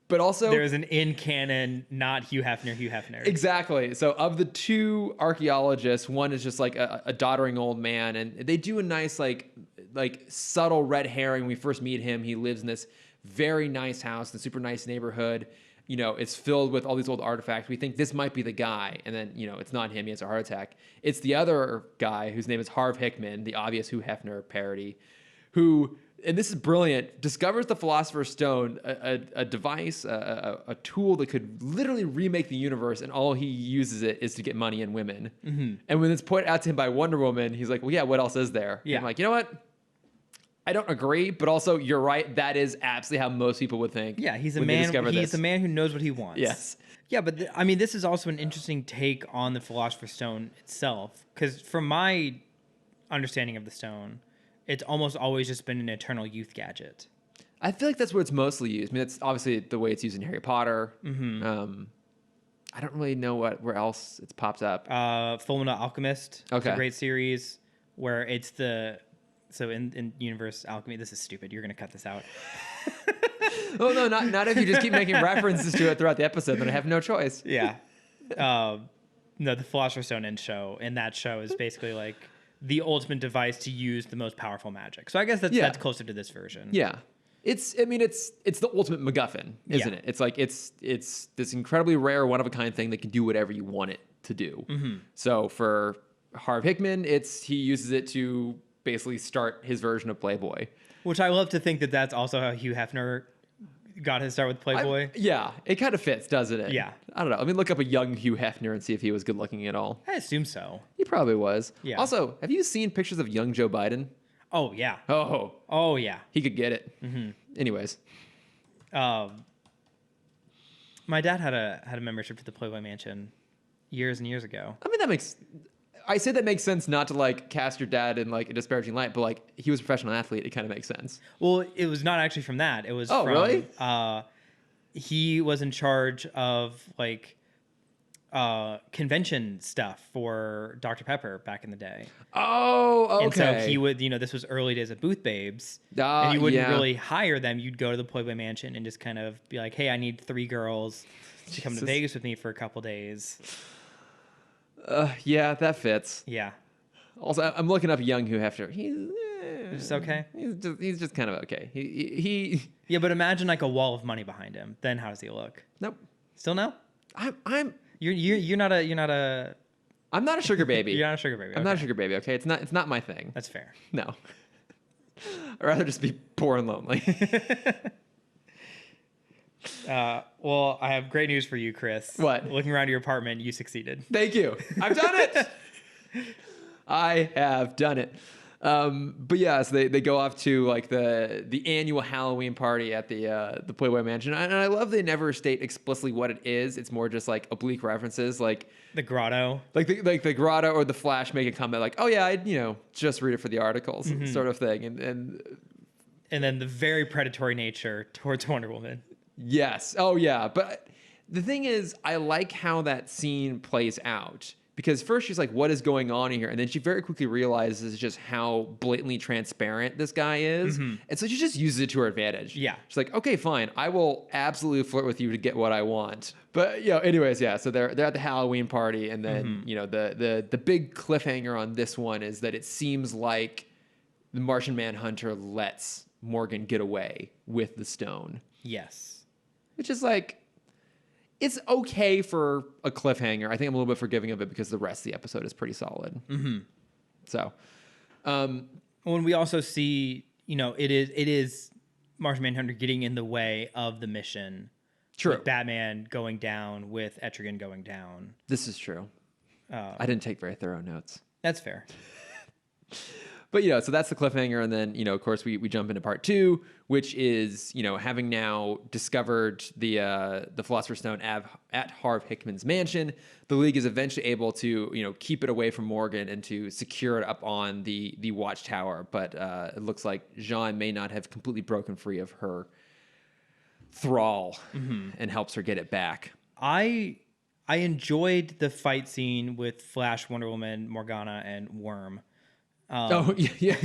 A: But also,
B: there's an in canon, not Hugh Hefner.
A: Exactly. So of the two archaeologists, one is just like a doddering old man, and they do a nice like subtle red herring. When we first meet him, he lives in this very nice house in a super nice neighborhood. It's filled with all these old artifacts. We think this might be the guy, and then it's not him. He has a heart attack. It's the other guy whose name is Harv Hickman, the obvious Hugh Hefner parody, who, and this is brilliant, discovers the Philosopher's Stone, a device, a tool that could literally remake the universe, and all he uses it is to get money and women. Mm-hmm. And when it's pointed out to him by Wonder Woman, he's like, well, yeah, what else is there?
B: Yeah.
A: And I'm like, you know what? I don't agree, but also you're right. That is absolutely how most people would think.
B: Yeah, he's a man who knows what he wants.
A: Yes.
B: Yeah, but this is also an interesting take on the Philosopher's Stone itself, because from my understanding of the stone, it's almost always just been an eternal youth gadget.
A: I feel like that's where it's mostly used. I mean, that's obviously the way it's used in Harry Potter. Mm-hmm. I don't really know where else it's popped up.
B: Fullmetal Alchemist.
A: Okay.
B: It's a great series where it's so in Universe Alchemy. This is stupid. You're gonna cut this out.
A: Oh no, not if you just keep making references to it throughout the episode. Then I have no choice.
B: Yeah. No, the Philosopher's Stone in that show is basically like the ultimate device to use the most powerful magic. So I guess that's closer to this version.
A: Yeah. It's the ultimate MacGuffin, isn't it? It's like it's this incredibly rare, one of a kind thing that can do whatever you want it to do. Mm-hmm. So for Harv Hickman, he uses it to basically start his version of Playboy.
B: Which I love to think that's also how Hugh Hefner got his start with Playboy.
A: Yeah, it kind of fits, doesn't it?
B: Yeah.
A: I don't know. Let me look up a young Hugh Hefner and see if he was good looking at all.
B: I assume so.
A: He probably was.
B: Yeah.
A: Also, have you seen pictures of young Joe Biden?
B: Oh, yeah.
A: Oh,
B: yeah.
A: He could get it. Mm-hmm. Anyways.
B: My dad had a membership to the Playboy Mansion years and years ago.
A: I mean, I say that makes sense, not to like cast your dad in like a disparaging light, but like he was a professional athlete. It kind of makes sense.
B: Well, it was not actually from that. It was from,
A: really?
B: He was in charge of like convention stuff for Dr. Pepper back in the day.
A: Oh, okay.
B: And so he would, this was early days of Booth Babes. And you wouldn't really hire them. You'd go to the Playboy Mansion and just kind of be like, hey, I need 3 girls to come to Vegas with me for a couple days.
A: Yeah, that fits.
B: Yeah.
A: Also, I'm looking up young Hugh Hefner.
B: It's okay.
A: He's just kind of okay. He
B: Yeah, but imagine like a wall of money behind him. Then how does he look?
A: Nope.
B: Still no?
A: I'm
B: You're not a
A: I'm not a sugar baby.
B: You're not a sugar baby.
A: I'm not a
B: Okay.
A: sugar baby. Okay, it's not my thing.
B: That's fair.
A: No. I'd rather just be poor and lonely.
B: Well, I have great news for you, Chris.
A: What?
B: Looking around your apartment, you succeeded.
A: Thank you. I've done it. I have done it. But yeah, so they go off to like the annual Halloween party at the Playboy Mansion, and I love they never state explicitly what it is. It's more just like oblique references, like
B: The grotto.
A: like the grotto or the Flash make a comment like, "Oh yeah, I just read it for the articles," sort of thing, and
B: then the very predatory nature towards Wonder Woman.
A: yes, oh yeah. But the thing is, I like how that scene plays out. Because first she's like, what is going on here? And then she very quickly realizes just how blatantly transparent this guy is. And so she just uses it to her advantage.
B: Yeah.
A: She's like, okay, fine. I will absolutely flirt with you to get what I want. But, anyways, yeah. So they're at the Halloween party. And then, the big cliffhanger on this one is that it seems like the Martian Manhunter lets Morgan get away with the stone.
B: Yes.
A: Which is like... It's okay for a cliffhanger. I think I'm a little bit forgiving of it because the rest of the episode is pretty solid. So,
B: When we also see, it is Martian Manhunter getting in the way of the mission.
A: True.
B: With Batman going down, with Etrigan going down.
A: This is true. I didn't take very thorough notes.
B: That's fair.
A: But, so that's the cliffhanger. And then, of course, we jump into part 2, which is, having now discovered the Philosopher's Stone at Harv Hickman's mansion, the League is eventually able to, keep it away from Morgan and to secure it up on the watchtower. But it looks like Jean may not have completely broken free of her thrall and helps her get it back.
B: I enjoyed the fight scene with Flash, Wonder Woman, Morgana, and Worm.
A: Yeah.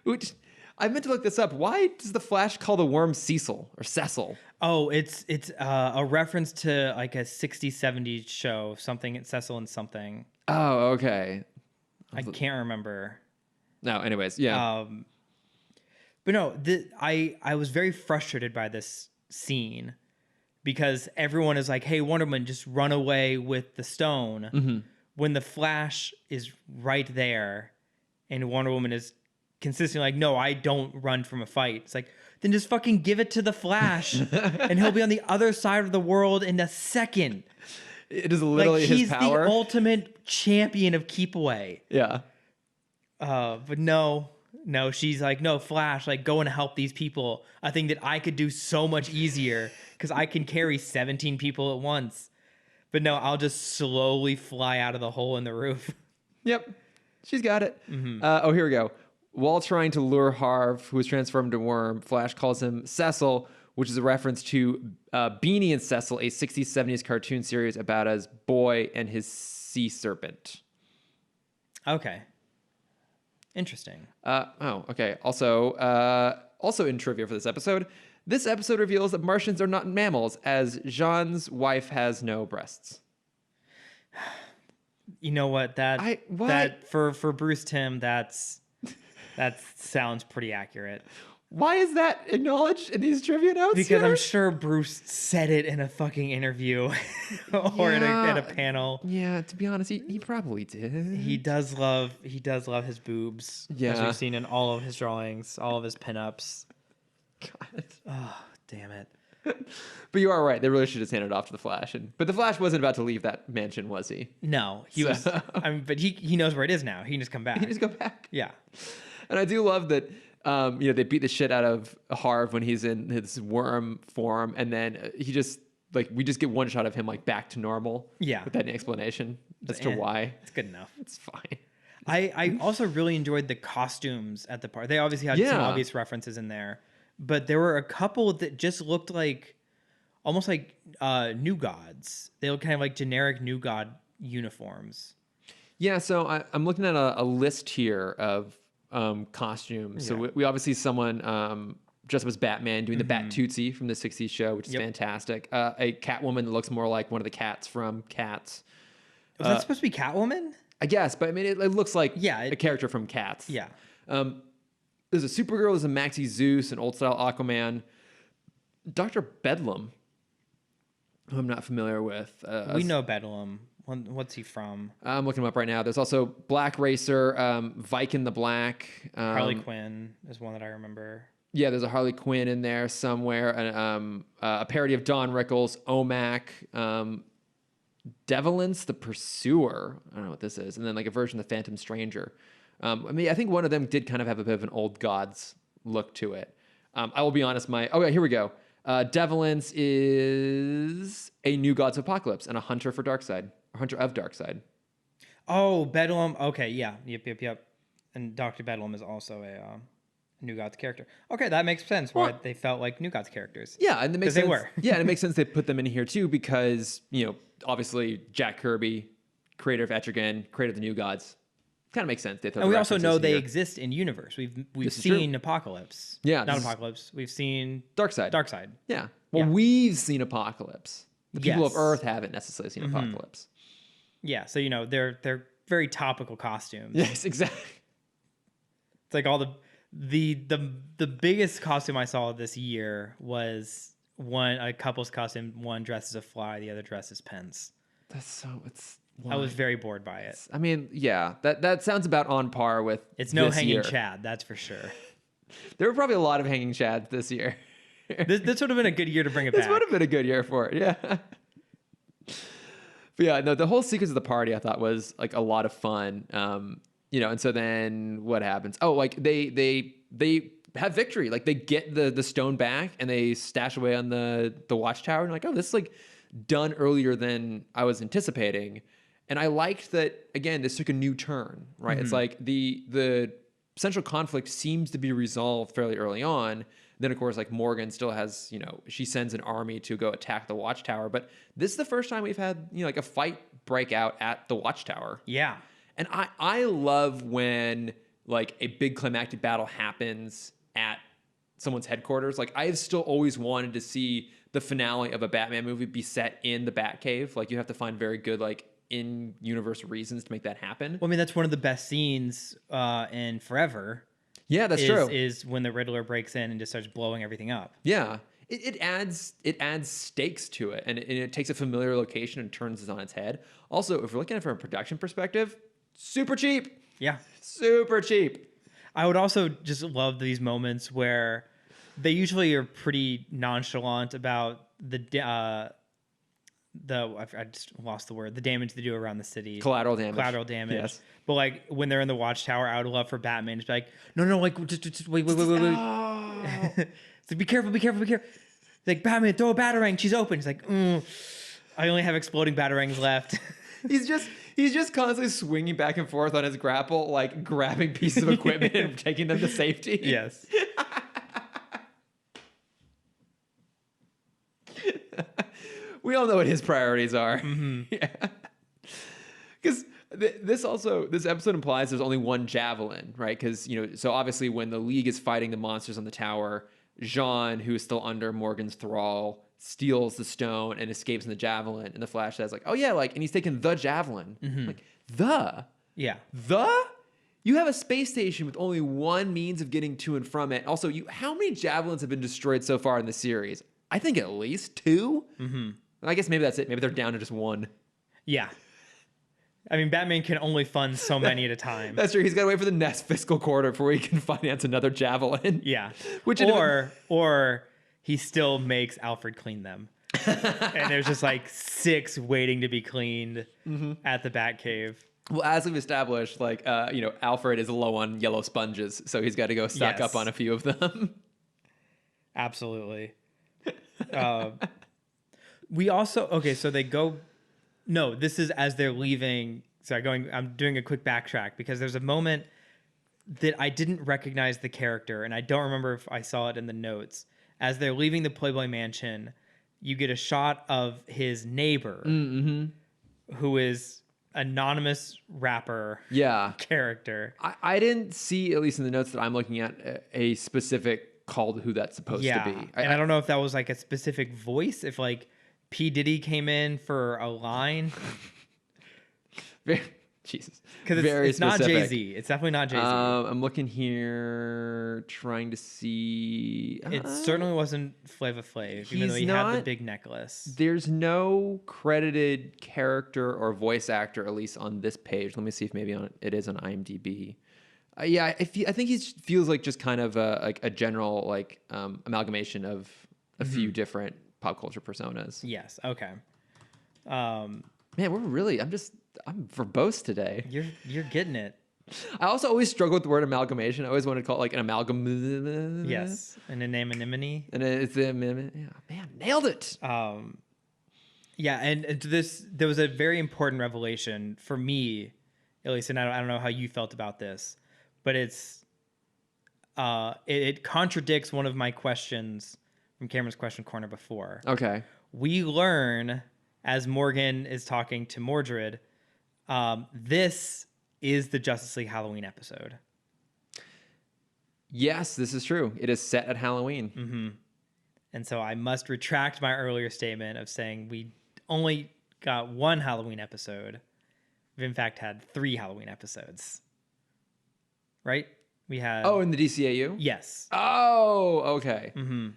A: Which I meant to look this up. Why does the Flash call the worm Cecil or Cecil?
B: Oh, it's a reference to like a 60s, 70s show, something Cecil and something.
A: Oh, okay.
B: I can't remember.
A: No, anyways, yeah.
B: But no, I was very frustrated by this scene because everyone is like, "Hey, Wonder Woman, just run away with the stone," when the Flash is right there. And Wonder Woman is consistently like, no, I don't run from a fight. It's like, then just fucking give it to the Flash and he'll be on the other side of the world in a second.
A: It is literally
B: like,
A: his power.
B: He's the ultimate champion of keep away.
A: Yeah.
B: But no, she's like, no, Flash, like go and help these people. A thing that I could do so much easier because I can carry 17 people at once. But no, I'll just slowly fly out of the hole in the roof.
A: Yep. She's got it. Here we go. While trying to lure Harv, who was transformed into Worm, Flash calls him Cecil, which is a reference to Beanie and Cecil, a 60s, 70s cartoon series about a boy and his sea serpent.
B: Okay. Interesting.
A: Okay. Also in trivia for this episode reveals that Martians are not mammals, as Jean's wife has no breasts.
B: You know what? That for Bruce Timm, that sounds pretty accurate.
A: Why is that acknowledged in these trivia notes?
B: Because
A: here?
B: I'm sure Bruce said it in a fucking interview or at a panel.
A: Yeah, to be honest, he probably did.
B: He does love his boobs.
A: Yeah.
B: As we've seen in all of his drawings, all of his pinups.
A: God.
B: Oh, damn it.
A: But you are right. They really should have handed it off to the Flash. But the Flash wasn't about to leave that mansion, was he?
B: No, he was. But he knows where it is now. He can just come back.
A: He can just go back.
B: Yeah.
A: And I do love that. They beat the shit out of Harv when he's in his worm form, and then we just get one shot of him like back to normal.
B: Yeah.
A: Without any explanation as to why.
B: It's good enough.
A: It's fine.
B: I also really enjoyed the costumes at the party. They obviously had some obvious references in there, but there were a couple that just looked like almost like New Gods. They look kind of like generic New God uniforms.
A: Yeah, so I'm looking at a list here of costumes. So we obviously see someone dressed up as Batman doing the Bat Tootsie from the 60s show, which is fantastic. A Catwoman that looks more like one of the cats from Cats.
B: Was that supposed to be Catwoman?
A: I guess, but I mean, it looks like
B: Yeah,
A: a character from Cats.
B: Yeah.
A: There's a Supergirl, there's a Maxie Zeus, an old style Aquaman, Dr. Bedlam, who I'm not familiar with.
B: We know Bedlam. What's he from?
A: I'm looking him up right now. There's also Black Racer, Viking the Black.
B: Harley Quinn is one that I remember.
A: Yeah, there's a Harley Quinn in there somewhere. And, a parody of Don Rickles, OMAC, Devilance the Pursuer. I don't know what this is. And then like a version of the Phantom Stranger. I mean, I think one of them did kind of have a bit of an old gods look to it. I will be honest, here we go. Devilance is a New Gods Apocalypse and a hunter for Darkseid. A hunter of Darkseid.
B: Oh, Bedlam. Okay, yeah. Yep. And Dr. Bedlam is also a New Gods character. Okay, that makes sense why they felt like New Gods characters.
A: Yeah, and it makes sense.
B: They were.
A: Yeah, and it makes sense they put them in here too because, obviously Jack Kirby, creator of Etrigan, creator of the New Gods. Kind of makes sense.
B: And we also know they exist in universe. We've seen Apocalypse.
A: Yeah.
B: Not Apocalypse. We've seen
A: Darkseid. Yeah. Well, we've seen Apocalypse. The people of Earth haven't necessarily seen Apocalypse.
B: Yeah, so they're very topical costumes.
A: Yes, exactly.
B: It's like all the biggest costume I saw this year was a couple's costume. One dresses a fly, the other dresses Pence. I was very bored by it.
A: I mean, yeah, that sounds about on par with.
B: It's no hanging
A: year.
B: Chad, that's for sure.
A: There were probably a lot of hanging Chads this year.
B: This would have been a good year to bring it back.
A: This would have been a good year for it, yeah. But yeah, no, the whole sequence of the party I thought was like a lot of fun. And so then what happens? Oh, like they have victory. Like they get the stone back and they stash away on the watchtower. And like, oh, this is like done earlier than I was anticipating. And I liked that, again, this took a new turn, right? Mm-hmm. It's like the central conflict seems to be resolved fairly early on. Then, of course, like Morgan still has, she sends an army to go attack the watchtower. But this is the first time we've had, like a fight break out at the watchtower.
B: Yeah.
A: And I love when like a big climactic battle happens at someone's headquarters. Like I've still always wanted to see the finale of a Batman movie be set in the Batcave. Like you have to find very good like in-universe reasons to make that happen.
B: Well, I mean, that's one of the best scenes in Forever.
A: Yeah, that's true.
B: Is when the Riddler breaks in and just starts blowing everything up.
A: Yeah. It adds stakes to it, and it takes a familiar location and turns it on its head. Also, if we're looking at it from a production perspective, super cheap.
B: Yeah.
A: Super cheap.
B: I would also just love these moments where they usually are pretty nonchalant about I just lost the word. The damage they do around the city.
A: Collateral damage.
B: Yes. But like when they're in the watchtower, I would love for Batman to be like, no, like just wait.
A: Oh.
B: It's like, be careful. Like, Batman, throw a batarang. She's open. He's like, I only have exploding batarangs left.
A: He's just constantly swinging back and forth on his grapple, like grabbing pieces of equipment and taking them to safety.
B: Yes.
A: We all know what his priorities are.
B: Mm-hmm.
A: Yeah. Because this episode implies there's only one javelin, right? Because, so obviously when the League is fighting the monsters on the tower, Jean, who is still under Morgan's thrall, steals the stone and escapes in the javelin. And the Flash says, like, oh yeah, like, and he's taking the javelin.
B: Mm-hmm.
A: Like,
B: Yeah.
A: You have a space station with only one means of getting to and from it. Also, how many javelins have been destroyed so far in the series? I think at least 2.
B: Mm-hmm.
A: I guess maybe that's it. Maybe they're down to just 1.
B: Yeah. I mean, Batman can only fund so many at a time.
A: That's true. He's got to wait for the next fiscal quarter before he can finance another javelin.
B: Yeah.
A: Or
B: he still makes Alfred clean them. And there's just like 6 waiting to be cleaned at the Batcave.
A: Well, as we've established, like, Alfred is low on yellow sponges, so he's got to go stock up on a few of them.
B: Absolutely. We also, so they go, no, this is as they're leaving. Sorry, I'm doing a quick backtrack because there's a moment that I didn't recognize the character, and I don't remember if I saw it in the notes. As they're leaving the Playboy Mansion, you get a shot of his neighbor, who is anonymous rapper character.
A: I didn't see, at least in the notes that I'm looking at, a specific call to who that's supposed to be.
B: I don't know if that was like a specific voice, if like P. Diddy came in for a line.
A: Jesus.
B: Because
A: Very
B: it's not
A: specific.
B: Jay-Z. It's definitely not Jay-Z.
A: I'm looking here, trying to see.
B: It certainly wasn't Flava Flav, even though he had the big necklace.
A: There's no credited character or voice actor, at least on this page. Let me see if maybe it is on IMDb. Yeah, I think he feels like just kind of a general like amalgamation of a few different pop culture personas.
B: Yes. Okay.
A: Man, I'm verbose today.
B: You're getting it.
A: I also always struggle with the word amalgamation. I always wanted to call it like an amalgam.
B: Yes, an anonymity.
A: And it's yeah, man, nailed it.
B: Yeah, and there was a very important revelation for me, at least, and I don't know how you felt about this, but it contradicts one of my questions from Cameron's question corner before.
A: Okay.
B: We learn as Morgan is talking to Mordred, this is the Justice League Halloween episode.
A: Yes, this is true. It is set at Halloween.
B: Mm-hmm. And so I must retract my earlier statement of saying we only got one Halloween episode. We've in fact had 3 Halloween episodes. Right? We had...
A: Oh, in the DCAU?
B: Yes.
A: Oh, okay.
B: Mm-hmm.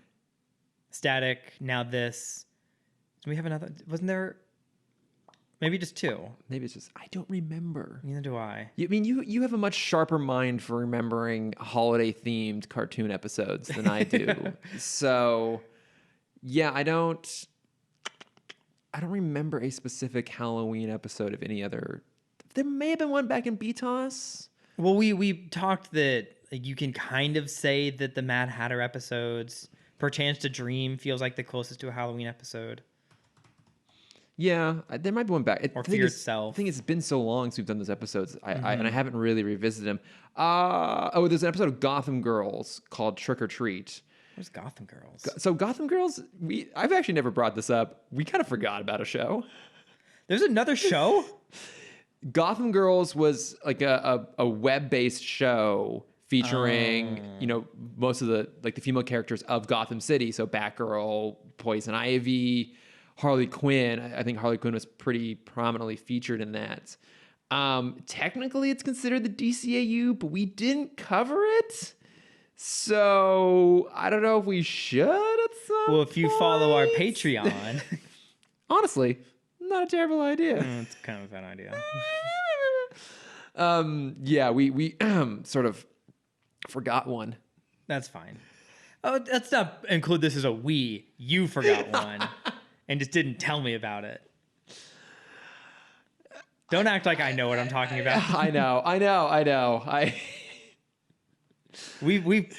B: Static, now this. Do we have another? Wasn't there... Maybe just 2.
A: Maybe it's just I don't remember.
B: Neither do I.
A: You have a much sharper mind for remembering holiday themed cartoon episodes than I do. So, yeah, I don't remember a specific Halloween episode of any other. There may have been one back in BTOS.
B: Well, we talked that like, you can kind of say that the Mad Hatter episodes, Perchance to Dream, feels like the closest to a Halloween episode.
A: Yeah, there might be one back.
B: Or Fear Itself.
A: I think it's been so long since we've done those episodes, and I haven't really revisited them. There's an episode of Gotham Girls called Trick or Treat.
B: Where's Gotham Girls?
A: So Gotham Girls, I've actually never brought this up. We kind of forgot about a show.
B: There's another show?
A: Gotham Girls was like a web-based show featuring, most of the female characters of Gotham City. So Batgirl, Poison Ivy, Harley Quinn. I think Harley Quinn was pretty prominently featured in that. Technically, it's considered the DCAU, but we didn't cover it. So I don't know if we should at some
B: Well, if you follow our
A: point.
B: Patreon.
A: Honestly, not a terrible idea.
B: It's kind of a fun idea.
A: Yeah, we sort of forgot one.
B: That's fine. Oh, let's not include this as a we. You forgot one and just didn't tell me about it. Don't act like I know what I'm talking about.
A: I know.
B: We've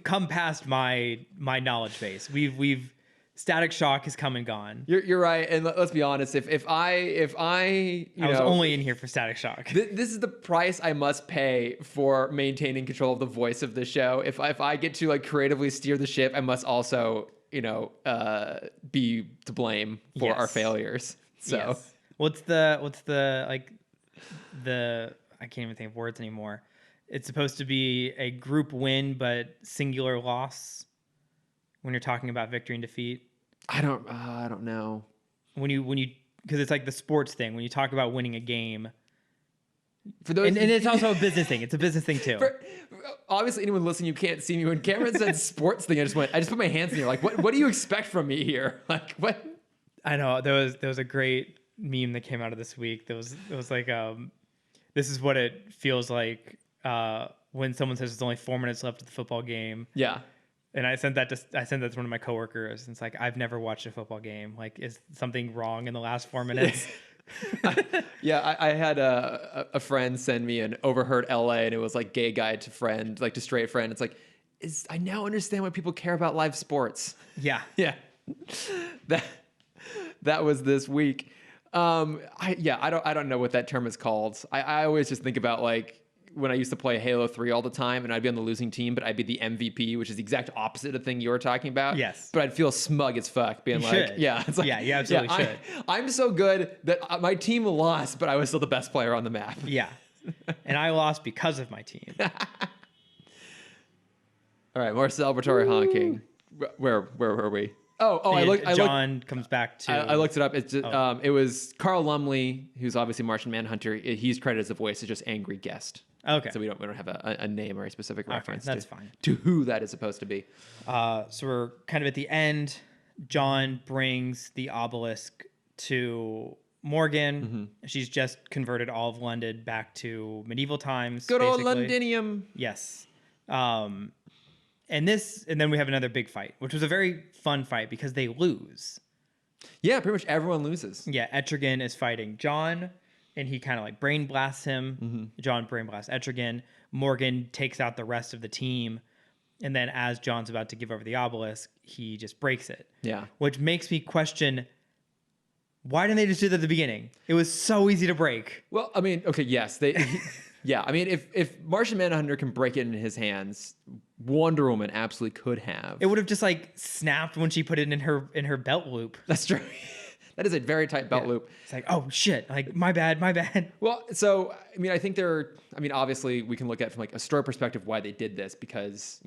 B: come past my knowledge base. We've Static Shock has come and gone.
A: You're right, and let's be honest. If I
B: was only in here for Static Shock.
A: This is the price I must pay for maintaining control of the voice of the show. If I get to like creatively steer the ship, I must also be to blame for our failures. So
B: yes. What's the I can't even think of words anymore. It's supposed to be a group win, but singular loss when you're talking about victory and defeat.
A: I don't know.
B: When you because it's like the sports thing. When you talk about winning a game,
A: for those,
B: and it's also a business thing. It's a business thing too.
A: Obviously, anyone listening, you can't see me. When Cameron said sports thing, I just put my hands in the air. Like, what do you expect from me here? Like, what?
B: I know there was a great meme that came out of this week. There was like this is what it feels like when someone says there's only 4 minutes left of the football game.
A: Yeah.
B: And I sent that to one of my coworkers. And it's like, I've never watched a football game. Like, is something wrong in the last 4 minutes?
A: I had a friend send me an overheard LA, and it was like gay guy to friend, like to straight friend. It's like, I now understand why people care about live sports.
B: Yeah.
A: Yeah. That was this week. I don't know what that term is called. I always just think about like when I used to play Halo 3 all the time, and I'd be on the losing team, but I'd be the MVP, which is the exact opposite of the thing you were talking about.
B: Yes.
A: But I'd feel smug as fuck being
B: Yeah, you absolutely should.
A: I'm so good that my team lost, but I was still the best player on the map.
B: Yeah. And I lost because of my team.
A: All right, more celebratory honking. Where were we?
B: John comes back to.
A: I looked it up. It's just, it was Carl Lumley, who's obviously Martian Manhunter. He's credited as the voice. It's just angry guest.
B: Okay.
A: So we don't have a name or a specific reference.
B: That's fine.
A: To who that is supposed to be.
B: So we're kind of at the end. John brings the obelisk to Morgan.
A: Mm-hmm.
B: She's just converted all of London back to medieval times.
A: Good old
B: basically.
A: Londinium.
B: Yes. And then we have another big fight, which was a very fun fight because they lose.
A: Yeah, pretty much everyone loses.
B: Yeah, Etrigan is fighting John, and he kind of like brain blasts him.
A: Mm-hmm.
B: John brain blasts Etrigan. Morgan takes out the rest of the team. And then as John's about to give over the obelisk, he just breaks it.
A: Yeah.
B: Which makes me question, why didn't they just do that at the beginning? It was so easy to break.
A: Well, I mean, okay, yes. Yeah, I mean, if Martian Manhunter can break it in his hands, Wonder Woman absolutely could have.
B: It would have just like snapped when she put it in her belt loop.
A: That's true. That is a very tight belt loop.
B: It's like, oh shit, like my bad.
A: Well, so I mean, I think obviously we can look at it from like a story perspective why they did this, because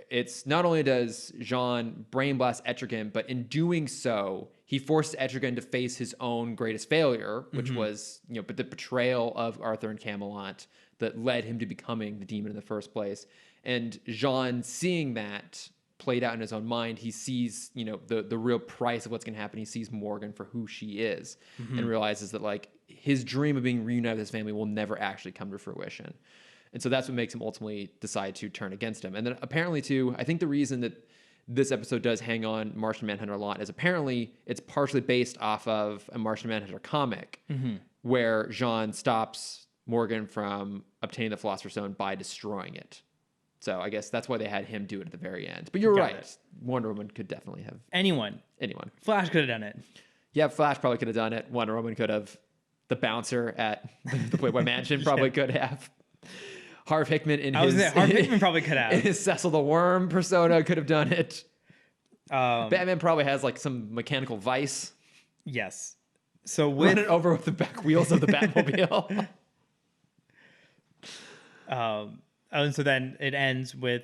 A: it's not only does Jean brain blast Etrigan, but in doing so, he forced Etrigan to face his own greatest failure, which was but the betrayal of Arthur and Camelot that led him to becoming the demon in the first place. And Jean, seeing that played out in his own mind, he sees the real price of what's going to happen. He sees Morgan for who she is, and realizes that like his dream of being reunited with his family will never actually come to fruition. And so that's what makes him ultimately decide to turn against him. And then apparently too, I think the reason that this episode does hang on Martian Manhunter a lot is apparently it's partially based off of a Martian Manhunter comic where Jean stops Morgan from obtaining the Philosopher's Stone by destroying it. So I guess that's why they had him do it at the very end. But you're right. Wonder Woman could definitely have.
B: Anyone. Flash could have done it.
A: Yeah, Flash probably could have done it. Wonder Woman could have. The bouncer at the Playboy Mansion probably could have. Harv Hickman Harv
B: Hickman probably could have.
A: In his Cecil the Worm persona could have done it. Batman probably has like some mechanical vice.
B: Yes. So
A: run it over with the back wheels of the Batmobile.
B: And so then it ends with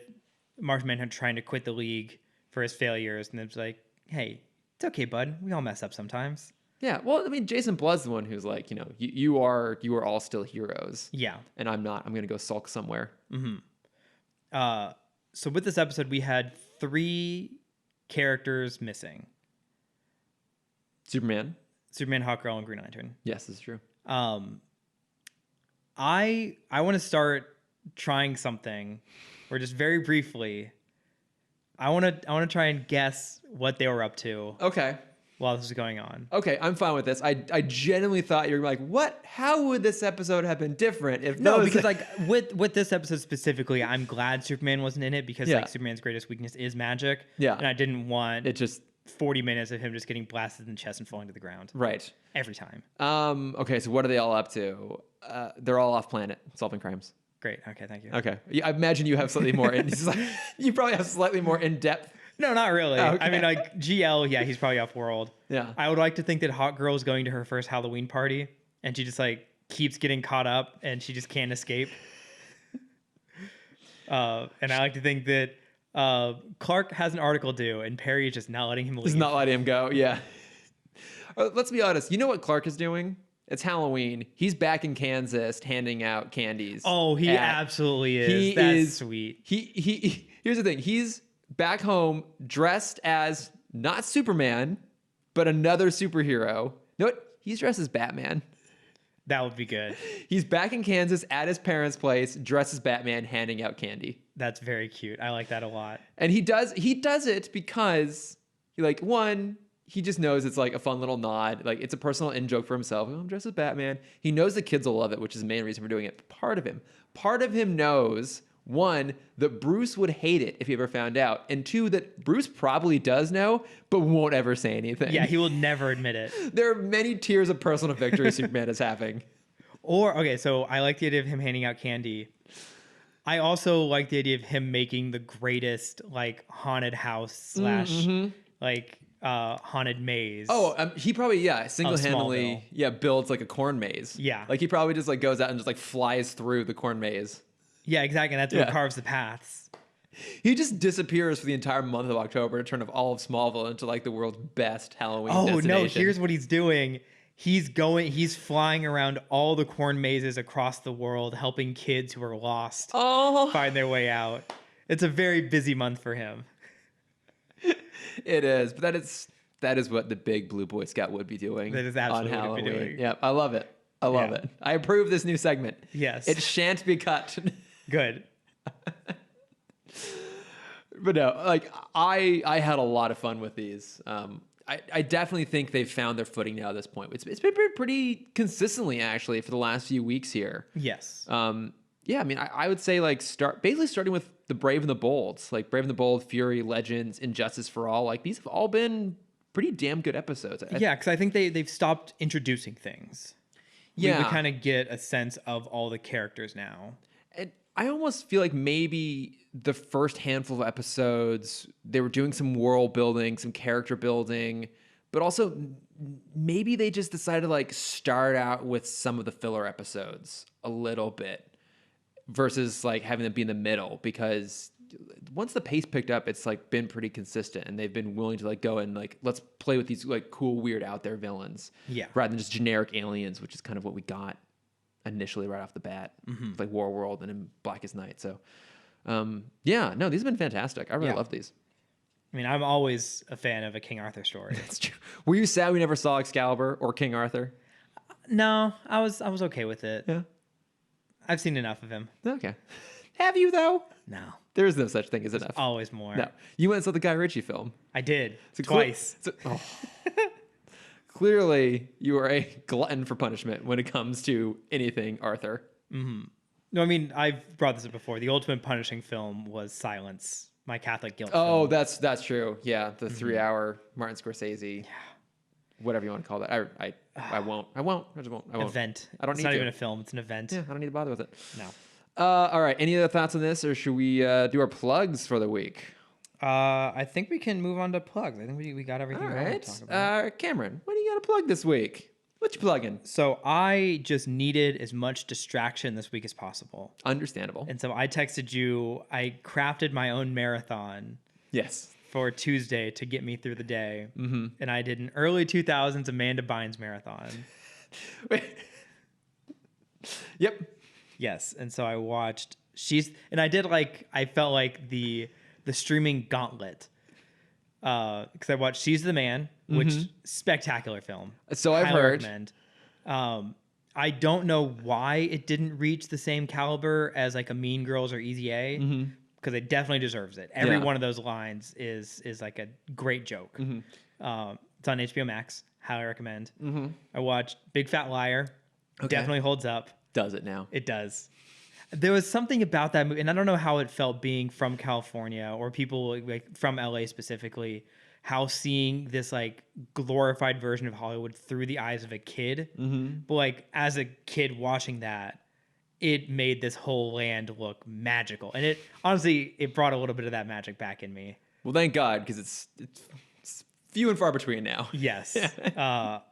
B: Martian Manhunter trying to quit the League for his failures, and it's like, hey, it's okay, bud. We all mess up sometimes.
A: Yeah, well, I mean, Jason Blood's the one who's like, you are all still heroes.
B: Yeah.
A: And I'm not. I'm going to go sulk somewhere.
B: So with this episode, we had 3 characters missing.
A: Superman,
B: Hawkgirl, and Green Lantern.
A: Yes, this is true.
B: I want to start trying something where just very briefly, I want to try and guess what they were up to.
A: Okay.
B: While this is going on.
A: Okay, I'm fine with this. I genuinely thought you were like, what? How would this episode have been different if
B: because like with this episode specifically, I'm glad Superman wasn't in it because like Superman's greatest weakness is magic.
A: Yeah.
B: And I didn't want
A: it just
B: 40 minutes of him just getting blasted in the chest and falling to the ground.
A: Right.
B: Every time.
A: Okay, so what are they all up to? They're all off planet solving crimes.
B: Great. Okay, thank you.
A: Okay. Yeah, I imagine you have slightly more you probably have slightly more in-depth.
B: No, not really.
A: Okay.
B: I mean, like, GL, yeah, he's probably off-world.
A: Yeah.
B: I would like to think that Hawkgirl is going to her first Halloween party, and she just, like, keeps getting caught up, and she just can't escape. And I like to think that Clark has an article due, and Perry is just not letting him leave.
A: He's not letting him go, yeah. Let's be honest. You know what Clark is doing? It's Halloween. He's back in Kansas handing out candies.
B: Oh, he absolutely is. That's sweet.
A: Here's the thing. He's back home dressed as not Superman, but another superhero. You know what? He's dressed as Batman.
B: That would be good.
A: He's back in Kansas at his parents' place, dressed as Batman, handing out candy.
B: That's very cute. I like that a lot.
A: And he does it because he just knows it's like a fun little nod. Like it's a personal in-joke for himself. Oh, I'm dressed as Batman. He knows the kids will love it, which is the main reason for doing it. But part of him knows, 1, that Bruce would hate it if he ever found out. And 2, that Bruce probably does know, but won't ever say anything.
B: Yeah, he will never admit it.
A: There are many tiers of personal victory Superman is having.
B: So I like the idea of him handing out candy. I also like the idea of him making the greatest like haunted house / like haunted maze.
A: Oh, he probably single-handedly builds like a corn maze.
B: Yeah,
A: like he probably just like goes out and just like flies through the corn maze.
B: Yeah, exactly. And that's what carves the paths.
A: He just disappears for the entire month of October to turn of all of Smallville into like the world's best Halloween destination.
B: No, here's what he's doing. He's flying around all the corn mazes across the world, helping kids who are lost find their way out. It's a very busy month for him.
A: It is, but that is what the big blue Boy Scout would be doing.
B: That is absolutely
A: on
B: what
A: Halloween.
B: he'd be doing.
A: Yep, I love it. I love it. I approve this new segment.
B: Yes.
A: It shan't be cut.
B: Good.
A: But no, like I had a lot of fun with these. I definitely think they've found their footing now at this point. It's been pretty consistently actually for the last few weeks here.
B: Yes.
A: Yeah, I mean, I would say like starting with the Brave and the Bold, like Brave and the Bold, Fury, Legends, Injustice for All. Like these have all been pretty damn good episodes.
B: Yeah, because I think they've stopped introducing things.
A: Yeah,
B: we kind of get a sense of all the characters now.
A: And I almost feel like maybe the first handful of episodes they were doing some world building, some character building, but also maybe they just decided to like start out with some of the filler episodes a little bit versus like having them be in the middle, because once the pace picked up, it's like been pretty consistent and they've been willing to like go and like, let's play with these like cool, weird out there villains rather than just generic aliens, which is kind of what we got initially right off the bat, like War World and in Blackest Night. So yeah, no, these have been fantastic. I really love these.
B: I mean, I'm always a fan of a King Arthur story.
A: That's true. Were you sad we never saw Excalibur or King Arthur?
B: No, I was okay with it.
A: Yeah.
B: I've seen enough of him.
A: Okay. Have you though?
B: No.
A: There is no such thing as enough.
B: Always more.
A: No. You went and saw the Guy Ritchie film.
B: I did. Twice.
A: Clearly, you are a glutton for punishment when it comes to anything Arthur.
B: Mm-hmm. No, I mean, I've brought this up before. The ultimate punishing film was Silence, my Catholic guilt film.
A: That's true. Yeah, the 3-hour Martin Scorsese. Yeah. Whatever you want to call that. I won't. I just won't. I won't.
B: Event.
A: I don't
B: it's
A: need
B: not
A: to.
B: even a film. It's an event.
A: Yeah, I don't need to bother with it.
B: No.
A: All right. Any other thoughts on this, or should we do our plugs for the week?
B: I think we can move on to plugs. I think we got everything.
A: All
B: we want to
A: right.
B: talk about.
A: Cameron, what do you got to plug this week? What you plugging?
B: So I just needed as much distraction this week as possible.
A: Understandable.
B: And so I texted you. I crafted my own marathon.
A: Yes.
B: For Tuesday to get me through the day. Mm-hmm. And I did an early 2000s Amanda Bynes marathon.
A: Wait. Yep.
B: Yes. And so I watched I felt like the streaming gauntlet. Because I watched She's the Man, which spectacular film.
A: So I've heard.
B: Recommend. I don't know why it didn't reach the same caliber as like a Mean Girls or Easy A. Mm-hmm. Because it definitely deserves it. Every one of those lines is like a great joke. Mm-hmm. It's on HBO Max. Highly recommend. Mm-hmm. I watched Big Fat Liar. Okay. Definitely holds up.
A: Does it now?
B: It does. There was something about that movie, and I don't know how it felt being from California or people like from LA specifically, how seeing this like glorified version of Hollywood through the eyes of a kid. Mm-hmm. But like as a kid watching that, it made this whole land look magical. And it honestly, it brought a little bit of that magic back in me.
A: Well, thank God, because it's few and far between now.
B: Yes.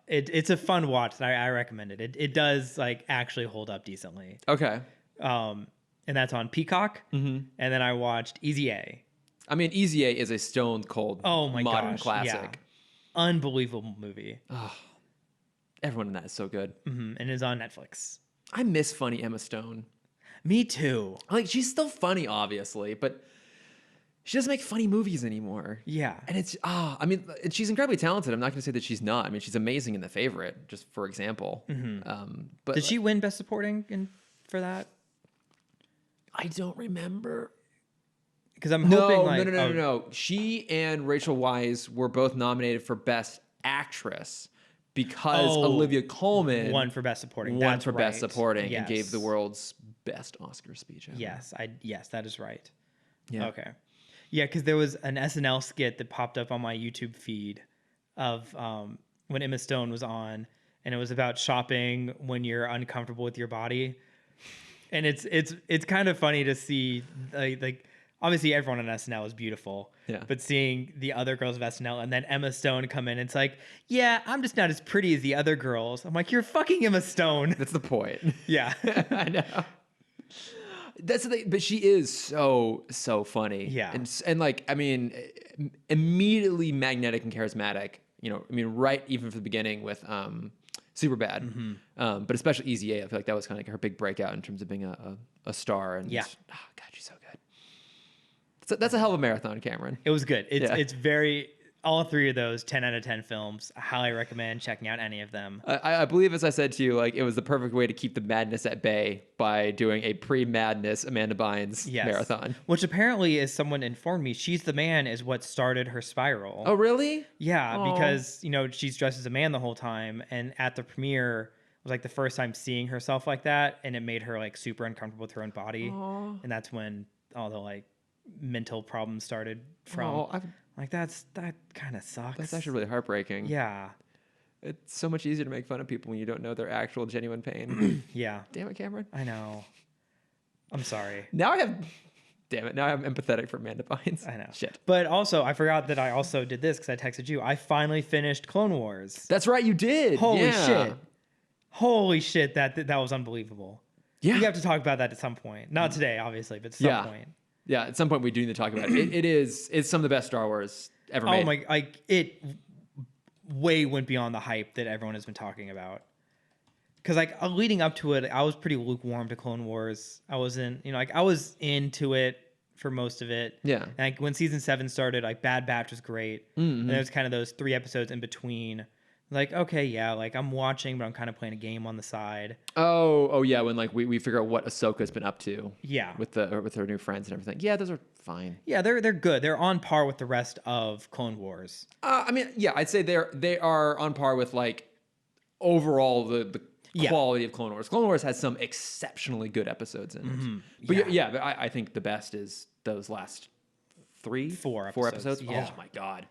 B: It's a fun watch. I recommend it. It does like actually hold up decently.
A: Okay.
B: And that's on Peacock. Mm-hmm. And then I watched Easy A.
A: I mean, Easy A is a stone cold modern classic.
B: Yeah. Unbelievable movie.
A: Oh, everyone in that is so good.
B: Mm-hmm. And it's on Netflix. I
A: miss funny Emma Stone.
B: Me too.
A: Like, she's still funny, obviously, but she doesn't make funny movies anymore.
B: Yeah.
A: And it's, I mean, she's incredibly talented. I'm not going to say that she's not. I mean, she's amazing in The Favorite, just for example. Mm-hmm.
B: But did she win Best Supporting for that?
A: I don't remember.
B: Because I'm hoping
A: No. She and Rachel Weisz were both nominated for Best Actress because Olivia Colman
B: won for Best Supporting.
A: Best Supporting
B: yes.
A: and gave the world's best Oscar speech ever.
B: Yes, that is right.
A: Yeah.
B: Okay. Yeah, because there was an SNL skit that popped up on my YouTube feed of when Emma Stone was on, and it was about shopping when you're uncomfortable with your body. And it's kind of funny to see like obviously everyone on SNL is beautiful, but seeing the other girls of SNL and then Emma Stone come in, it's like, yeah, I'm just not as pretty as the other girls. I'm like, you're fucking Emma Stone.
A: That's the point.
B: Yeah.
A: I know. That's the thing, but she is so funny.
B: Yeah.
A: And like, I mean, immediately magnetic and charismatic. You know, I mean, right even from the beginning with Superbad, but especially Easy A. I feel like that was kind of like her big breakout in terms of being a star. And
B: Yeah.
A: oh God, she's so good. That's a hell of a marathon, Cameron.
B: It was good.
A: Yeah.
B: It's very, all three of those 10 out of 10 films. I highly recommend checking out any of them.
A: I believe, as I said to you, like it was the perfect way to keep the madness at bay by doing a pre-madness Amanda Bynes marathon.
B: Which apparently, as someone informed me, She's the Man is what started her spiral.
A: Oh, really?
B: Yeah,
A: Aw.
B: because, you know, she's dressed as a man the whole time. And at the premiere, was like the first time seeing herself like that. And it made her like super uncomfortable with her own body.
A: Aw.
B: And that's when all the like mental problems started from.
A: Oh,
B: Like that kind of sucks.
A: that's actually really heartbreaking.
B: Yeah.
A: It's so much easier to make fun of people when you don't know their actual genuine pain.
B: Yeah.
A: Damn it, Cameron.
B: I know. I'm sorry.
A: Now I'm empathetic for Amanda Bynes.
B: I know.
A: Shit.
B: But also, I forgot that I also did this because I texted you. I finally finished Clone Wars.
A: That's right, you did.
B: Holy
A: Yeah.
B: shit. Holy shit, that was unbelievable.
A: Yeah.
B: We have to talk about that at some point. Not today, obviously, but at some point.
A: Yeah, at some point we do need to talk about it. It's some of the best Star Wars ever made.
B: Oh my, like it way went beyond the hype that everyone has been talking about. Because like leading up to it, I was pretty lukewarm to Clone Wars. I wasn't, you know, like I was into it for most of it.
A: Yeah.
B: And, like when season 7 started, like Bad Batch was great. And there was kind of those 3 episodes in between. Like, okay, yeah, like I'm watching, but I'm kind of playing a game on the side.
A: Oh yeah, when like we figure out what Ahsoka's been up to.
B: Yeah.
A: With her new friends and everything. Yeah, those are fine.
B: Yeah, they're good. They're on par with the rest of Clone Wars.
A: I mean, yeah, I'd say they are on par with like overall the quality of Clone Wars. Clone Wars has some exceptionally good episodes in it. But but I think the best is those last 4 episodes.
B: Yeah.
A: Oh my God.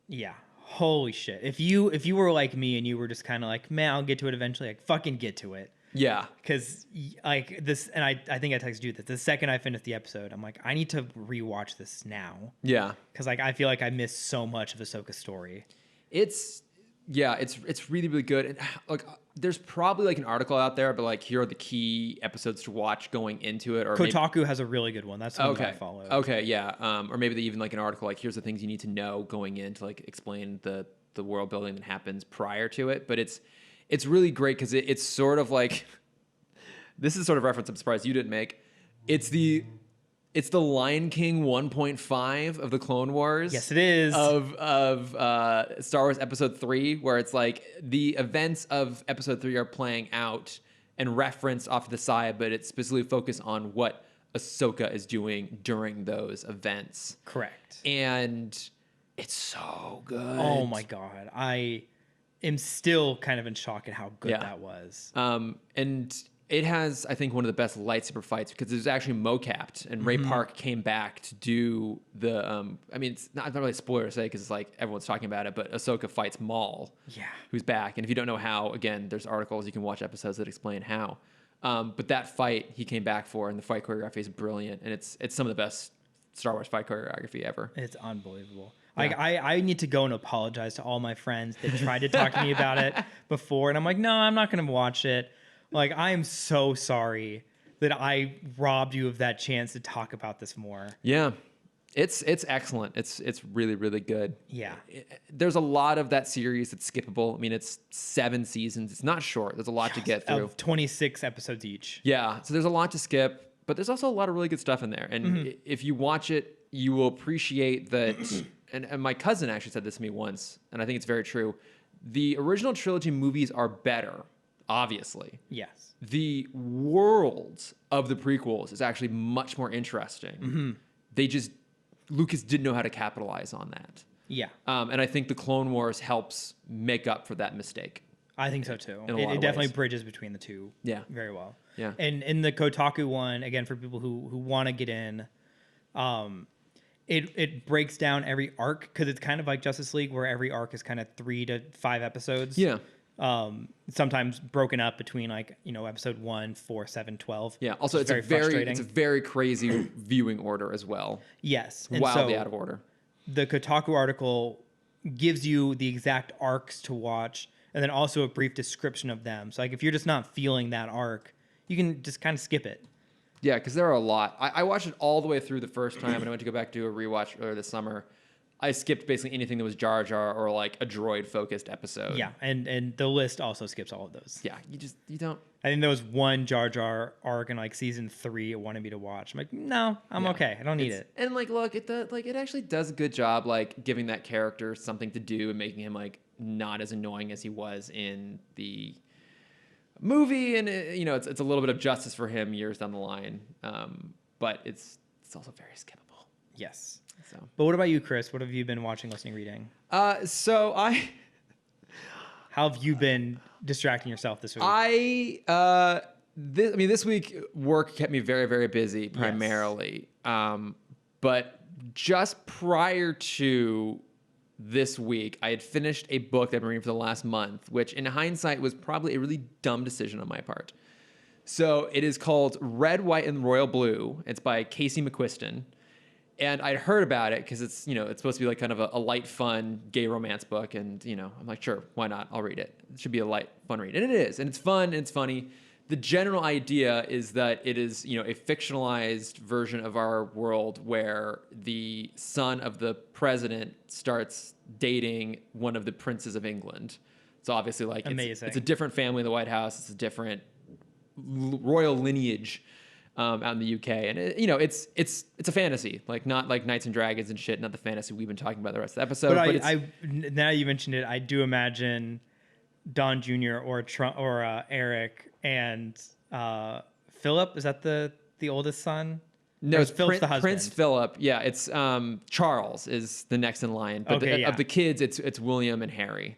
B: Yeah. Holy shit. If you were like me and you were just kind of like, man, I'll get to it eventually, like fucking get to it.
A: Yeah.
B: Because like this, and I think I texted you that the second I finished the episode, I'm like, I need to rewatch this now.
A: Yeah.
B: Because like I feel like I missed so much of Ahsoka's story.
A: It's really, really good. And like there's probably like an article out there, but like here are the key episodes to watch going into it. Or
B: Kotaku has a really good one. That's the one that I follow.
A: Okay, yeah. Or maybe they even like an article like here's the things you need to know going in to like explain the world building that happens prior to it. But it's really great because it's sort of like this is sort of reference I'm surprised you didn't make. It's the Lion King 1.5 of the Clone Wars.
B: Yes, it is.
A: Of Star Wars Episode 3, where it's like the events of Episode 3 are playing out and referenced off to the side, but it's specifically focused on what Ahsoka is doing during those events.
B: Correct.
A: And it's so good.
B: Oh my God. I am still kind of in shock at how good that was.
A: And it has, I think, one of the best lightsaber fights because it was actually mocapped, and Ray Park came back to do the. I mean, it's not really a spoiler to say because it's like everyone's talking about it, but Ahsoka fights Maul, who's back. And if you don't know how, again, there's articles you can watch episodes that explain how. But that fight he came back for, and the fight choreography is brilliant, and it's some of the best Star Wars fight choreography ever.
B: It's unbelievable. Like I need to go and apologize to all my friends that tried to talk to me about it before, and I'm like, no, I'm not going to watch it. Like, I am so sorry that I robbed you of that chance to talk about this more.
A: Yeah, it's excellent. It's really, really good.
B: Yeah.
A: There's a lot of that series that's skippable. I mean, it's 7 seasons. It's not short. There's a lot to get through.
B: Of 26 episodes each.
A: Yeah, so there's a lot to skip, but there's also a lot of really good stuff in there. And if you watch it, you will appreciate that. And my cousin actually said this to me once, and I think it's very true. The original trilogy movies are better. Obviously.
B: Yes.
A: The world of the prequels is actually much more interesting. Lucas didn't know how to capitalize on that.
B: Yeah.
A: And I think the Clone Wars helps make up for that mistake.
B: I think so too. It definitely bridges between the two.
A: Yeah.
B: Very well.
A: Yeah.
B: And in the Kotaku one, again, for people who want to get in, it breaks down every arc because it's kind of like Justice League where every arc is kind of 3 to 5 episodes.
A: Yeah.
B: Sometimes broken up between like, you know, episode 1, 4, 7, 12.
A: Yeah. Also, it's a very crazy viewing order as well.
B: Yes. And
A: wildly
B: so
A: out of order.
B: The Kotaku article gives you the exact arcs to watch and then also a brief description of them. So like if you're just not feeling that arc, you can just kind of skip it.
A: Yeah, because there are a lot. I watched it all the way through the first time, and I went to go back to do a rewatch earlier this summer. I skipped basically anything that was Jar Jar or like a droid focused episode.
B: Yeah, and the list also skips all of those.
A: Yeah, you don't.
B: I think there was one Jar Jar arc in like season 3 it wanted me to watch. I'm like, no, I'm okay. I don't need it.
A: And like, look, it actually does a good job like giving that character something to do and making him like not as annoying as he was in the movie, and it's a little bit of justice for him years down the line. But it's also very skippable.
B: Yes.
A: So,
B: but what about you, Chris? What have you been watching, listening, reading?
A: So
B: how have you been distracting yourself this week?
A: This week work kept me very, very busy primarily. Yes. But just prior to this week, I had finished a book that I've been reading for the last month, which in hindsight was probably a really dumb decision on my part. So it is called Red, White, and Royal Blue. It's by Casey McQuiston. And I'd heard about it because it's supposed to be like kind of a light, fun, gay romance book. And, I'm like, sure, why not? I'll read it. It should be a light, fun read. And it is. And it's fun and it's funny. The general idea is that it is, a fictionalized version of our world where the son of the president starts dating one of the princes of England. So obviously, like,
B: amazing.
A: It's a different family in the White House. It's a different royal lineage. Out in the UK, and it's a fantasy, like not like Knights and Dragons and shit, not the fantasy we've been talking about the rest of the episode.
B: But I now you mentioned it, I do imagine Don Jr. or Trump or Eric and Philip. Is that the oldest son?
A: No, it's
B: Philip's the husband.
A: Prince Philip. Yeah, it's Charles is the next in line. But of the kids, it's William and Harry.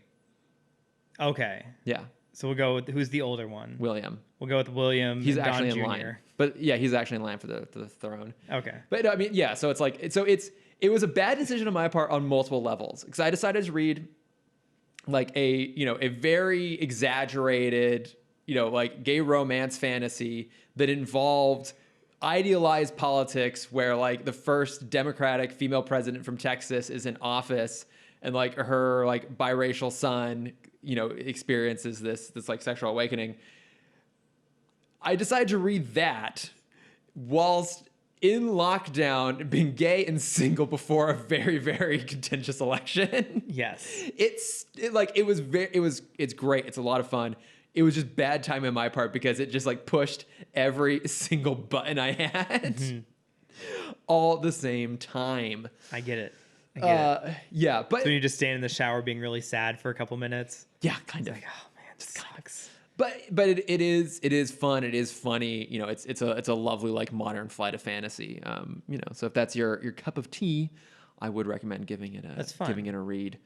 B: Okay.
A: Yeah.
B: So we'll go with who's the older one?
A: William.
B: We'll go with William.
A: He's
B: and
A: actually
B: Don
A: in
B: Jr.
A: line. But yeah, he's actually in line for the throne.
B: Okay.
A: But I mean, yeah. So it's like it was a bad decision on my part on multiple levels because I decided to read like a very exaggerated like gay romance fantasy that involved idealized politics where like the first Democratic female president from Texas is in office and like her like biracial son experiences this like sexual awakening. I decided to read that whilst in lockdown, being gay and single before a very, very contentious election.
B: Yes.
A: It's great. It's a lot of fun. It was just bad time on my part because it just like pushed every single button I had all at the same time.
B: I get it.
A: Yeah, but
B: so you just stand in the shower being really sad for a couple minutes.
A: Yeah, kind of.
B: Like, oh man, this sucks.
A: But it is fun. It is funny. It's a lovely like modern flight of fantasy. So if that's your cup of tea, I would recommend giving it a read.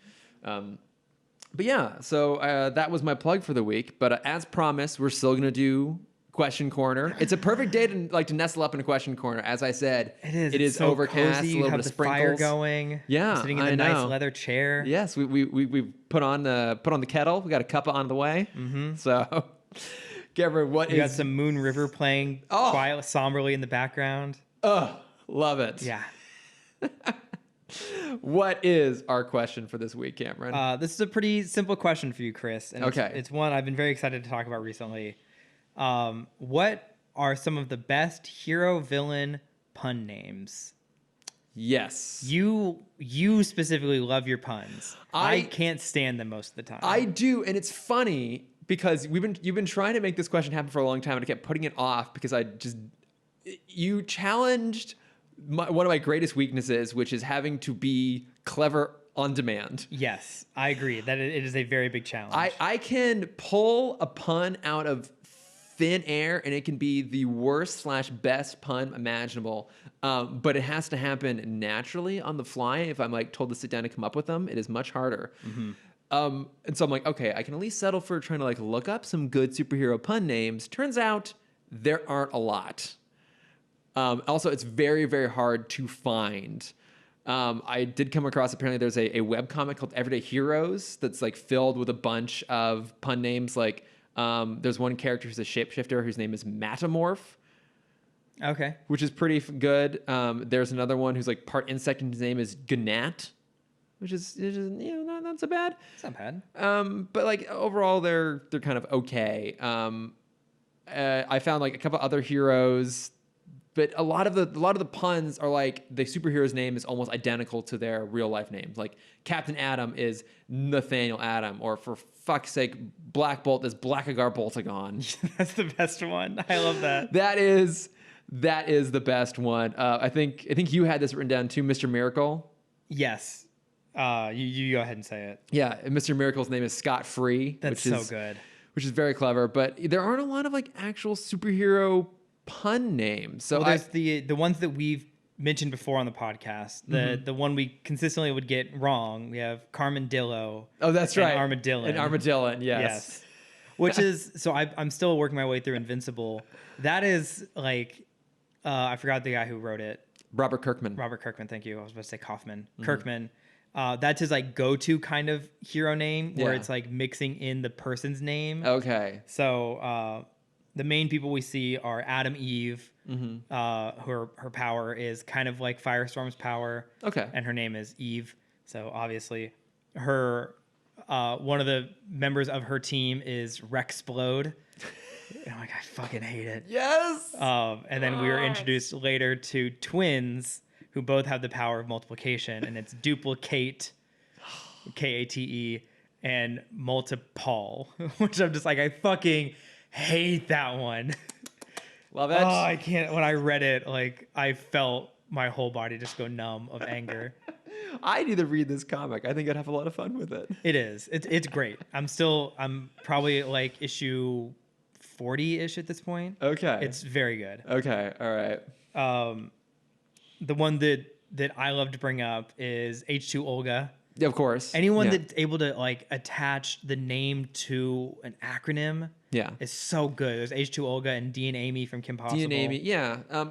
A: But yeah, so that was my plug for the week. But as promised, we're still gonna do Question Corner. It's a perfect day to nestle up in a Question Corner. As I said, it is so overcast,
B: cozy.
A: A little
B: you have
A: bit of
B: the
A: sprinkles.
B: Fire going.
A: Yeah,
B: sitting in the nice leather chair.
A: Yes, we put on the kettle. We got a cuppa on the way. Mm-hmm. So, Cameron,
B: you got some Moon River playing quietly, somberly in the background.
A: Oh, love it.
B: Yeah.
A: What is our question for this week, Cameron?
B: This is a pretty simple question for you, Chris. And
A: okay.
B: It's one I've been very excited to talk about recently. What are some of the best hero-villain pun names?
A: Yes.
B: You specifically love your puns. I can't stand them most of the time.
A: I do, and it's funny because you've been trying to make this question happen for a long time, and I kept putting it off because you challenged one of my greatest weaknesses, which is having to be clever on demand.
B: Yes, I agree that it is a very big challenge.
A: I can pull a pun out of thin air, and it can be the worst / best pun imaginable. But it has to happen naturally on the fly. If I'm like told to sit down and come up with them, it is much harder. Mm-hmm. And so I'm like, okay, I can at least settle for trying to like look up some good superhero pun names. Turns out there aren't a lot. Also, it's very, very hard to find. I did come across, apparently there's a webcomic called Everyday Heroes that's like filled with a bunch of pun names. Like there's one character who's a shapeshifter whose name is Matamorph.
B: Okay.
A: Which is pretty good. There's another one who's like part insect and his name is Gnat, which is not so bad.
B: It's not bad.
A: But like overall they're kind of okay. I found like a couple other heroes but a lot of the puns are like the superhero's name is almost identical to their real life names. Like Captain Atom is Nathaniel Adam, or for fuck's sake, Black Bolt is Blackagar Boltagon.
B: That's the best one. I love that.
A: That is the best one. I think you had this written down too, Mr. Miracle.
B: Yes. You go ahead and say it.
A: Yeah, and Mr. Miracle's name is Scott Free.
B: That's so good.
A: Which is very clever. But there aren't a lot of like actual superhero pun names. So
B: there's the ones that we've mentioned before on the podcast. The one we consistently would get wrong. We have Carmandillo.
A: Oh, that's right.
B: Armadillo.
A: And Armadillo, yes.
B: Yes. Which is so I'm still working my way through Invincible. That is like I forgot the guy who wrote it.
A: Robert Kirkman,
B: thank you. I was about to say Kaufman. Kirkman. That's his like go-to kind of hero name where it's like mixing in the person's name.
A: Okay.
B: So the main people we see are Adam Eve, her power is kind of like Firestorm's power. Okay. And her name is Eve. So obviously her one of the members of her team is Rexplode. I'm like, I fucking hate it.
A: Yes.
B: And then we were introduced later to twins who both have the power of multiplication, and it's Duplicate, Kate, and Multipole, which I'm just like, I fucking hate that one.
A: Love it.
B: Oh, I can't. When I read it, like, I felt my whole body just go numb of anger.
A: I need to read this comic. I think I'd have a lot of fun with it.
B: It is. It's great. I'm probably like issue 40-ish at this point.
A: Okay.
B: It's very good.
A: Okay. All right.
B: The one that I love to bring up is H2 Olga.
A: Yeah, of course.
B: Anyone that's able to like attach the name to an acronym is so good. There's H2 Olga and Dee and Amy from Kim Possible.
A: Dee and Amy, yeah. I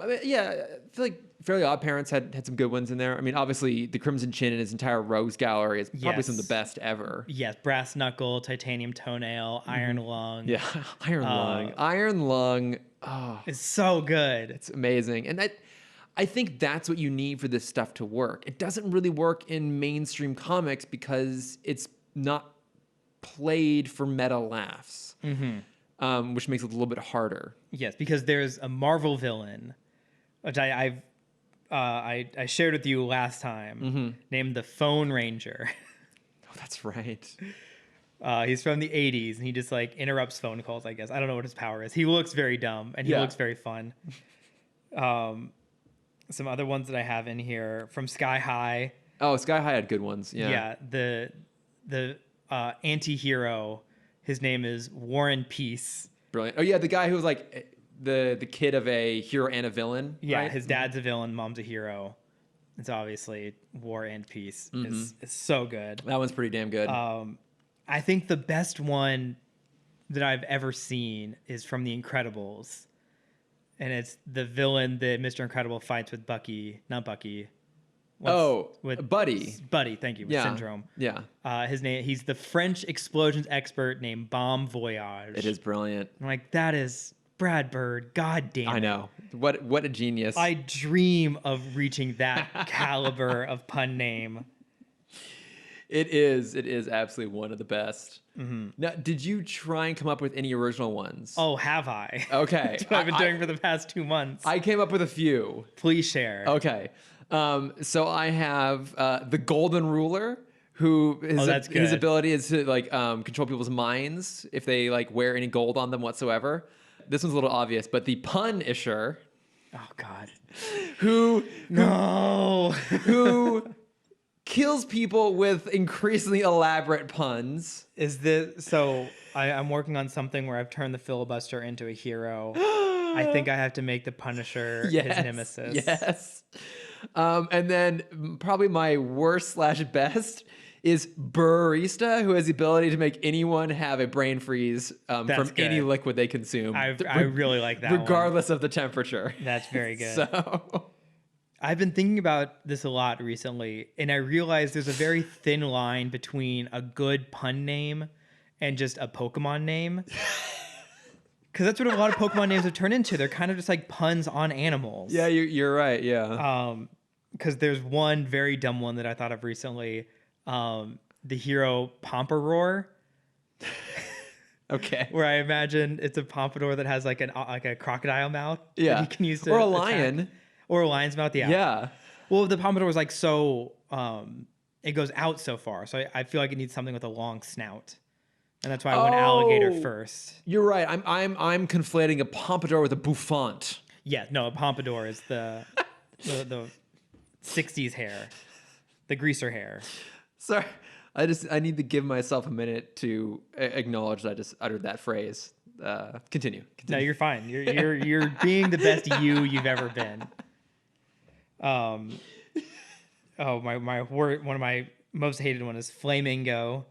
A: feel like Fairly Odd Parents had some good ones in there. I mean, obviously, the Crimson Chin and his entire Rogues Gallery is probably some of the best ever.
B: Yes, Brass Knuckle, Titanium Toenail, Iron Lung.
A: Yeah, Iron Lung. Iron Lung,
B: it's so good.
A: It's amazing. And I think that's what you need for this stuff to work. It doesn't really work in mainstream comics because it's not played for meta laughs, which makes it a little bit harder.
B: Yes, because there's a Marvel villain, which I shared with you last time, named the Phone Ranger.
A: Oh, that's right.
B: He's from the 80s, and he just like interrupts phone calls, I guess. I don't know what his power is. He looks very dumb, and he looks very fun. Some other ones that I have in here from Sky High.
A: Oh, Sky High had good ones. Yeah.
B: Yeah. The anti-hero, his name is Warren Peace.
A: Brilliant. Oh yeah, the guy who was like the kid of a hero and a villain.
B: Yeah,
A: right?
B: His dad's a villain, mom's a hero. It's obviously War and Peace. It's so good.
A: That one's pretty damn good.
B: I think the best one that I've ever seen is from The Incredibles. And it's the villain that Mr. Incredible fights with Bucky, not Bucky.
A: With Buddy.
B: Buddy, thank you. With Syndrome.
A: Yeah.
B: His name. He's the French explosions expert named Bomb Voyage.
A: It is brilliant.
B: I'm like, that is Brad Bird. God damn it.
A: I know. What a genius.
B: I dream of reaching that caliber of pun name.
A: It is absolutely one of the best. Now, did you try and come up with any original ones?
B: Oh, have I?
A: Okay.
B: That's what I've been doing for the past 2 months.
A: I came up with a few.
B: Please share.
A: Okay. So I have the Golden Ruler, who his ability is to like control people's minds if they like wear any gold on them whatsoever. This one's a little obvious, but the Punisher.
B: Oh God.
A: Who kills people with increasingly elaborate puns.
B: I'm working on something where I've turned the filibuster into a hero. I think I have to make the Punisher his nemesis.
A: Yes. And then probably my worst / best is Barista, who has the ability to make anyone have a brain freeze from any liquid they consume.
B: I really like that
A: regardless of the temperature.
B: That's very good.
A: So
B: I've been thinking about this a lot recently, and I realized there's a very thin line between a good pun name and just a Pokemon name. Because that's what a lot of Pokemon names have turned into. They're kind of just like puns on animals.
A: Yeah, you're right. Yeah.
B: Because there's one very dumb one that I thought of recently. The hero Pomperroar.
A: Okay.
B: Where I imagine it's a pompadour that has like a crocodile mouth.
A: Yeah.
B: That he can use to
A: Or a
B: attack.
A: lion.
B: Or a lion's mouth. Yeah.
A: Yeah.
B: Well, the pompadour is like so. It goes out so far, so I feel like it needs something with a long snout, and that's why I went alligator first.
A: You're right. I'm conflating a pompadour with a bouffant.
B: Yeah, no, a pompadour is the 60s hair, the greaser hair.
A: Sorry. I need to give myself a minute to acknowledge that I just uttered that phrase. Continue.
B: No, you're fine. You're being the best you've ever been. My word, one of my most hated one is flamingo,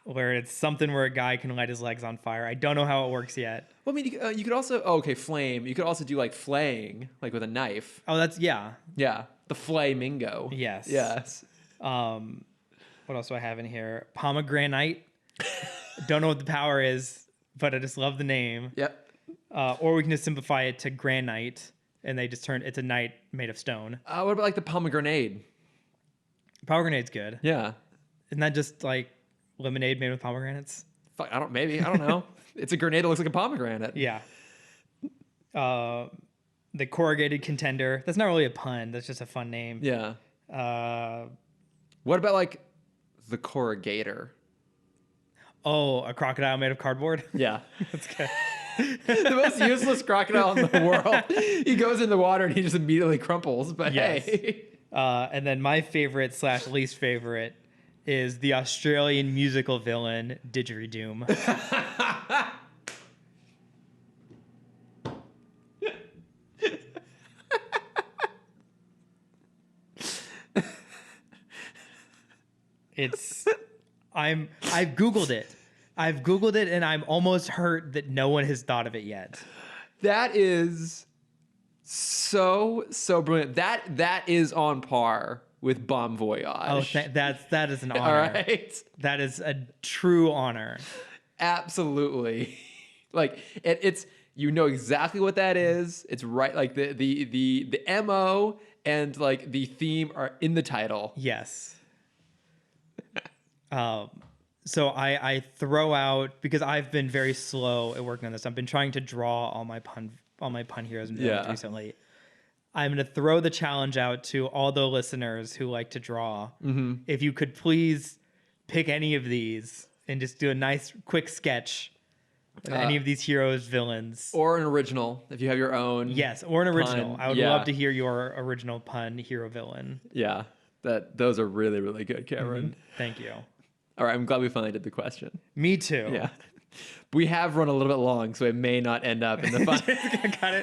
B: where it's something where a guy can light his legs on fire. I don't know how it works yet.
A: Well, I mean, you could also flame. You could also do like flaying, like with a knife.
B: Oh, that's yeah.
A: Yeah, the flamingo.
B: Yes.
A: Yes.
B: What else do I have in here? Pomegranate. Don't know what the power is, but I just love the name.
A: Yep.
B: Or we can just simplify it to granite, and they just it's a knight made of stone.
A: What about like the pomegranate?
B: Pomegranate's good.
A: Yeah.
B: Isn't that just like lemonade made with pomegranates?
A: Fuck, I don't know. It's a grenade that looks like a pomegranate.
B: Yeah. The corrugated contender. That's not really a pun. That's just a fun name.
A: Yeah.
B: Uh,
A: What about like the corrugator?
B: Oh, a crocodile made of cardboard?
A: Yeah.
B: That's good.
A: The most useless crocodile in the world. He goes in the water and he just immediately crumples. But
B: Yes.
A: hey.
B: And then my favorite / least favorite is the Australian musical villain, Didgeridoo. I've Googled it. I've Googled it and I'm almost hurt that no one has thought of it yet.
A: That is so brilliant. That is on par with Bon Voyage.
B: Oh, that is an honor.
A: All right.
B: That is a true honor.
A: Absolutely. Like it's you know exactly what that is. It's right like the MO and like the theme are in the title.
B: Yes. So I throw out, because I've been very slow at working on this. I've been trying to draw all my pun heroes and villains recently. I'm going to throw the challenge out to all the listeners who like to draw. Mm-hmm. If you could please pick any of these and just do a nice quick sketch of any of these heroes, villains.
A: Or an original, if you have your own.
B: Yes, or an original.
A: Pun.
B: I would love to hear your original pun hero villain.
A: Yeah, those are really, really good, Cameron.
B: Mm-hmm. Thank you.
A: All right, I'm glad we finally did the question.
B: Me too.
A: Yeah. We have run a little bit long, so it may not end up in the final.
B: Got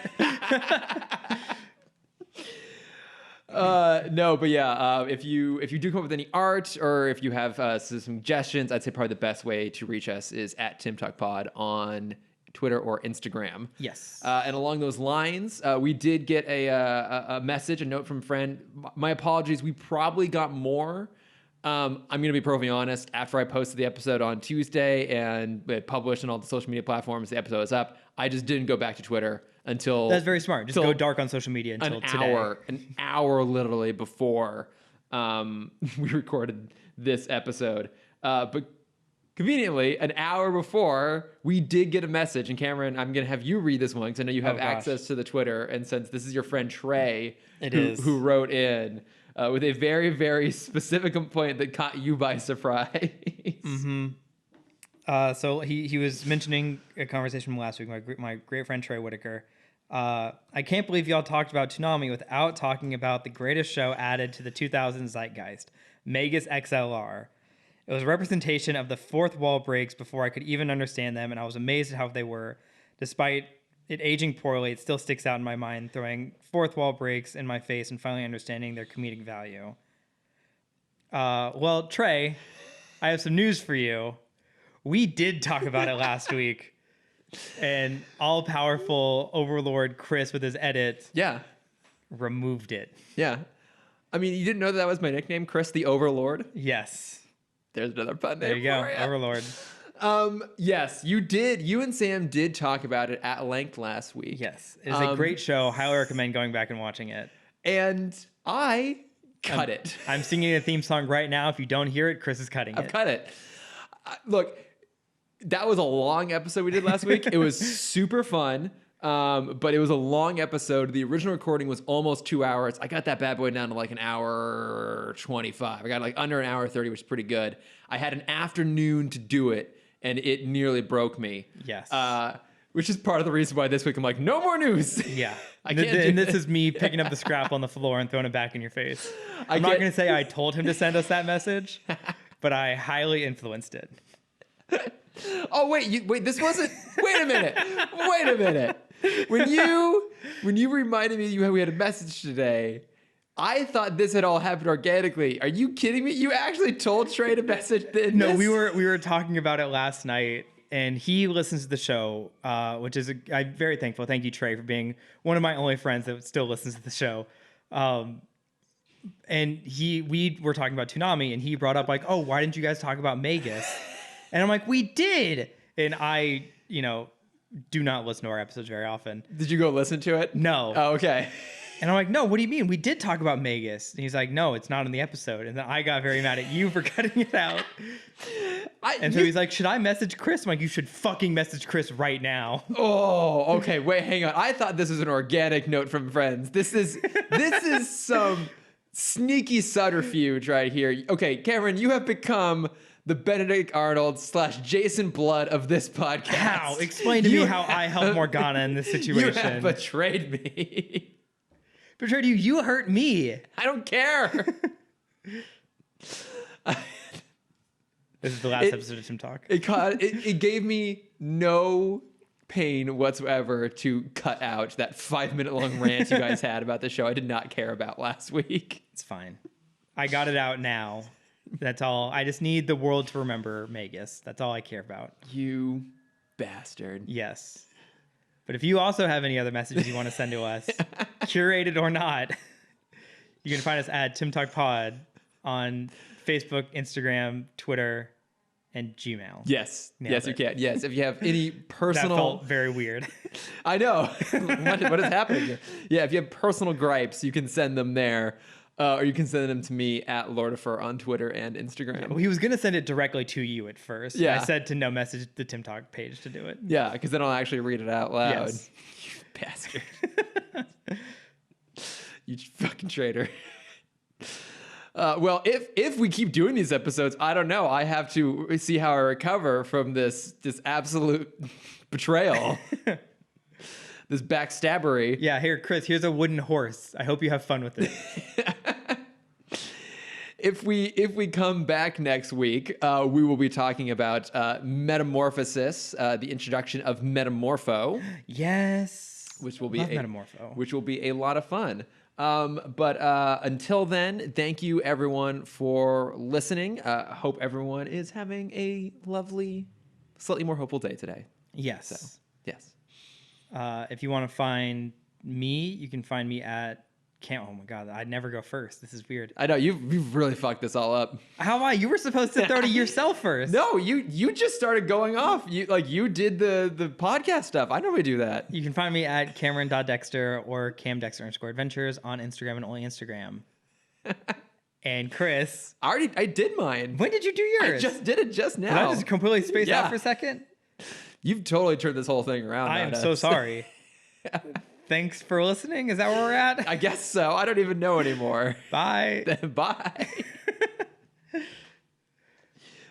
B: it.
A: No, but yeah, if you do come up with any art or if you have some suggestions, I'd say probably the best way to reach us is at TimmTalkPod on Twitter or Instagram.
B: Yes.
A: And along those lines, we did get a message, a note from a friend. My apologies. We probably got more. I'm going to be perfectly honest. After I posted the episode on Tuesday and it published on all the social media platforms, the episode is up. I just didn't go back to Twitter until...
B: That's very smart. Just go dark on social media until today.
A: An hour literally before we recorded this episode. But conveniently, an hour before, we did get a message. And Cameron, I'm going to have you read this one because I know you have access to the Twitter. And since this is your friend Trey who wrote in... with a very, very specific complaint that caught you by surprise.
B: Mm-hmm. So he was mentioning a conversation from last week, my great friend Trey Whitaker. I can't believe y'all talked about Toonami without talking about the greatest show added to the 2000s zeitgeist, Megas XLR. It was a representation of the fourth wall breaks before I could even understand them, and I was amazed at how they were. Despite it aging poorly, it still sticks out in my mind, throwing fourth wall breaks in my face and finally understanding their comedic value. Well, Trey, I have some news for you. We did talk about it last week. And all-powerful overlord Chris with his edit removed it.
A: Yeah. I mean, you didn't know that was my nickname, Chris the Overlord?
B: Yes.
A: There's another pun name.
B: There you go,
A: for ya.
B: Overlord.
A: Yes, you did. You and Sam did talk about it at length last week.
B: Yes, it is a great show. Highly recommend going back and watching it.
A: And I cut it.
B: I'm singing a theme song right now. If you don't hear it, Chris is cutting it.
A: I've cut it. Look, that was a long episode we did last week. It was super fun. But it was a long episode. The original recording was almost 2 hours. I got that bad boy down to like an hour 25. I got like under an hour 30, which is pretty good. I had an afternoon to do it, and it nearly broke me.
B: Yes.
A: Which is part of the reason why this week I'm like, no more news.
B: Yeah.
A: I can't
B: And this is me picking up the scrap on the floor and throwing it back in your face. I'm not going to say I told him to send us that message, but I highly influenced it.
A: Oh, wait, this wasn't, wait a minute. When you reminded me we had a message today, I thought this had all happened organically. Are you kidding me? You actually told Trey to message this?
B: No, we were talking about it last night, and he listens to the show, which is I'm very thankful. Thank you, Trey, for being one of my only friends that still listens to the show. And we were talking about Toonami, and he brought up like, oh, why didn't you guys talk about Magus? And I'm like, we did. And I, do not listen to our episodes very often.
A: Did you go listen to it?
B: No.
A: Oh, okay.
B: And I'm like, no, what do you mean? We did talk about Magus. And he's like, no, it's not in the episode. And then I got very mad at you for cutting it out. So he's like, should I message Chris? I'm like, you should fucking message Chris right now.
A: Oh, okay. Wait, hang on. I thought this was an organic note from friends. This is some sneaky subterfuge right here. Okay, Cameron, you have become the Benedict Arnold / Jason Blood of this podcast.
B: How? Explain to me how I helped Morgana in this situation.
A: You have betrayed me.
B: Betrayed you? You hurt me.
A: I don't care.
B: This is the last episode of Timm Talk.
A: It gave me no pain whatsoever to cut out that 5-minute long rant you guys had about the show I did not care about last week.
B: It's fine. I got it out now. That's all. I just need the world to remember Magus. That's all I care about.
A: You bastard.
B: Yes. But if you also have any other messages you want to send to us, curated or not, you can find us at Timm Talk Pod on Facebook, Instagram, Twitter, and Gmail.
A: Yes.
B: Nailed
A: yes,
B: it.
A: you can. Yes, if you have any personal...
B: That felt very weird.
A: I know. What is happening here? Yeah, if you have personal gripes, you can send them there. Or you can send them to me at Lordifer on Twitter and Instagram.
B: Well, he was going to send it directly to you at first.
A: Yeah.
B: I said to no message the Timm Talk page to do it.
A: Yeah, because then I'll actually read it out loud.
B: Yes.
A: You bastard. You fucking traitor. Well, if we keep doing these episodes, I don't know. I have to see how I recover from this absolute betrayal. This backstabbery.
B: Yeah, here, Chris, here's a wooden horse. I hope you have fun with it.
A: If we come back next week, we will be talking about Metamorphosis, the introduction of Metamorpho.
B: Yes.
A: Which will be
B: Metamorpho.
A: Which will be a lot of fun. But until then, thank you everyone for listening. Hope everyone is having a lovely, slightly more hopeful day today.
B: Yes.
A: So, yes.
B: If you want to find me, you can find me at oh my god, I'd never go first. This is weird.
A: I know you've really fucked this all up.
B: How am I? You were supposed to throw to yourself first.
A: No, you just started going off. You did the podcast stuff. I normally do that.
B: You can find me at Cameron.Dexter or CamDexter_adventures on Instagram and only Instagram. And Chris,
A: I did mine.
B: When did you do yours?
A: I just did it just now.
B: Did I just completely spaced out for a second?
A: You've totally turned this whole thing around.
B: I am so sorry. Thanks for listening. Is that where we're at?
A: I guess so. I don't even know anymore.
B: Bye.
A: Bye.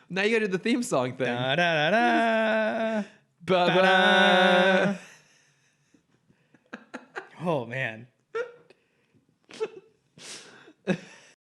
A: Now you gotta do the theme song thing.
B: Da, da, da, da.
A: Bye-bye.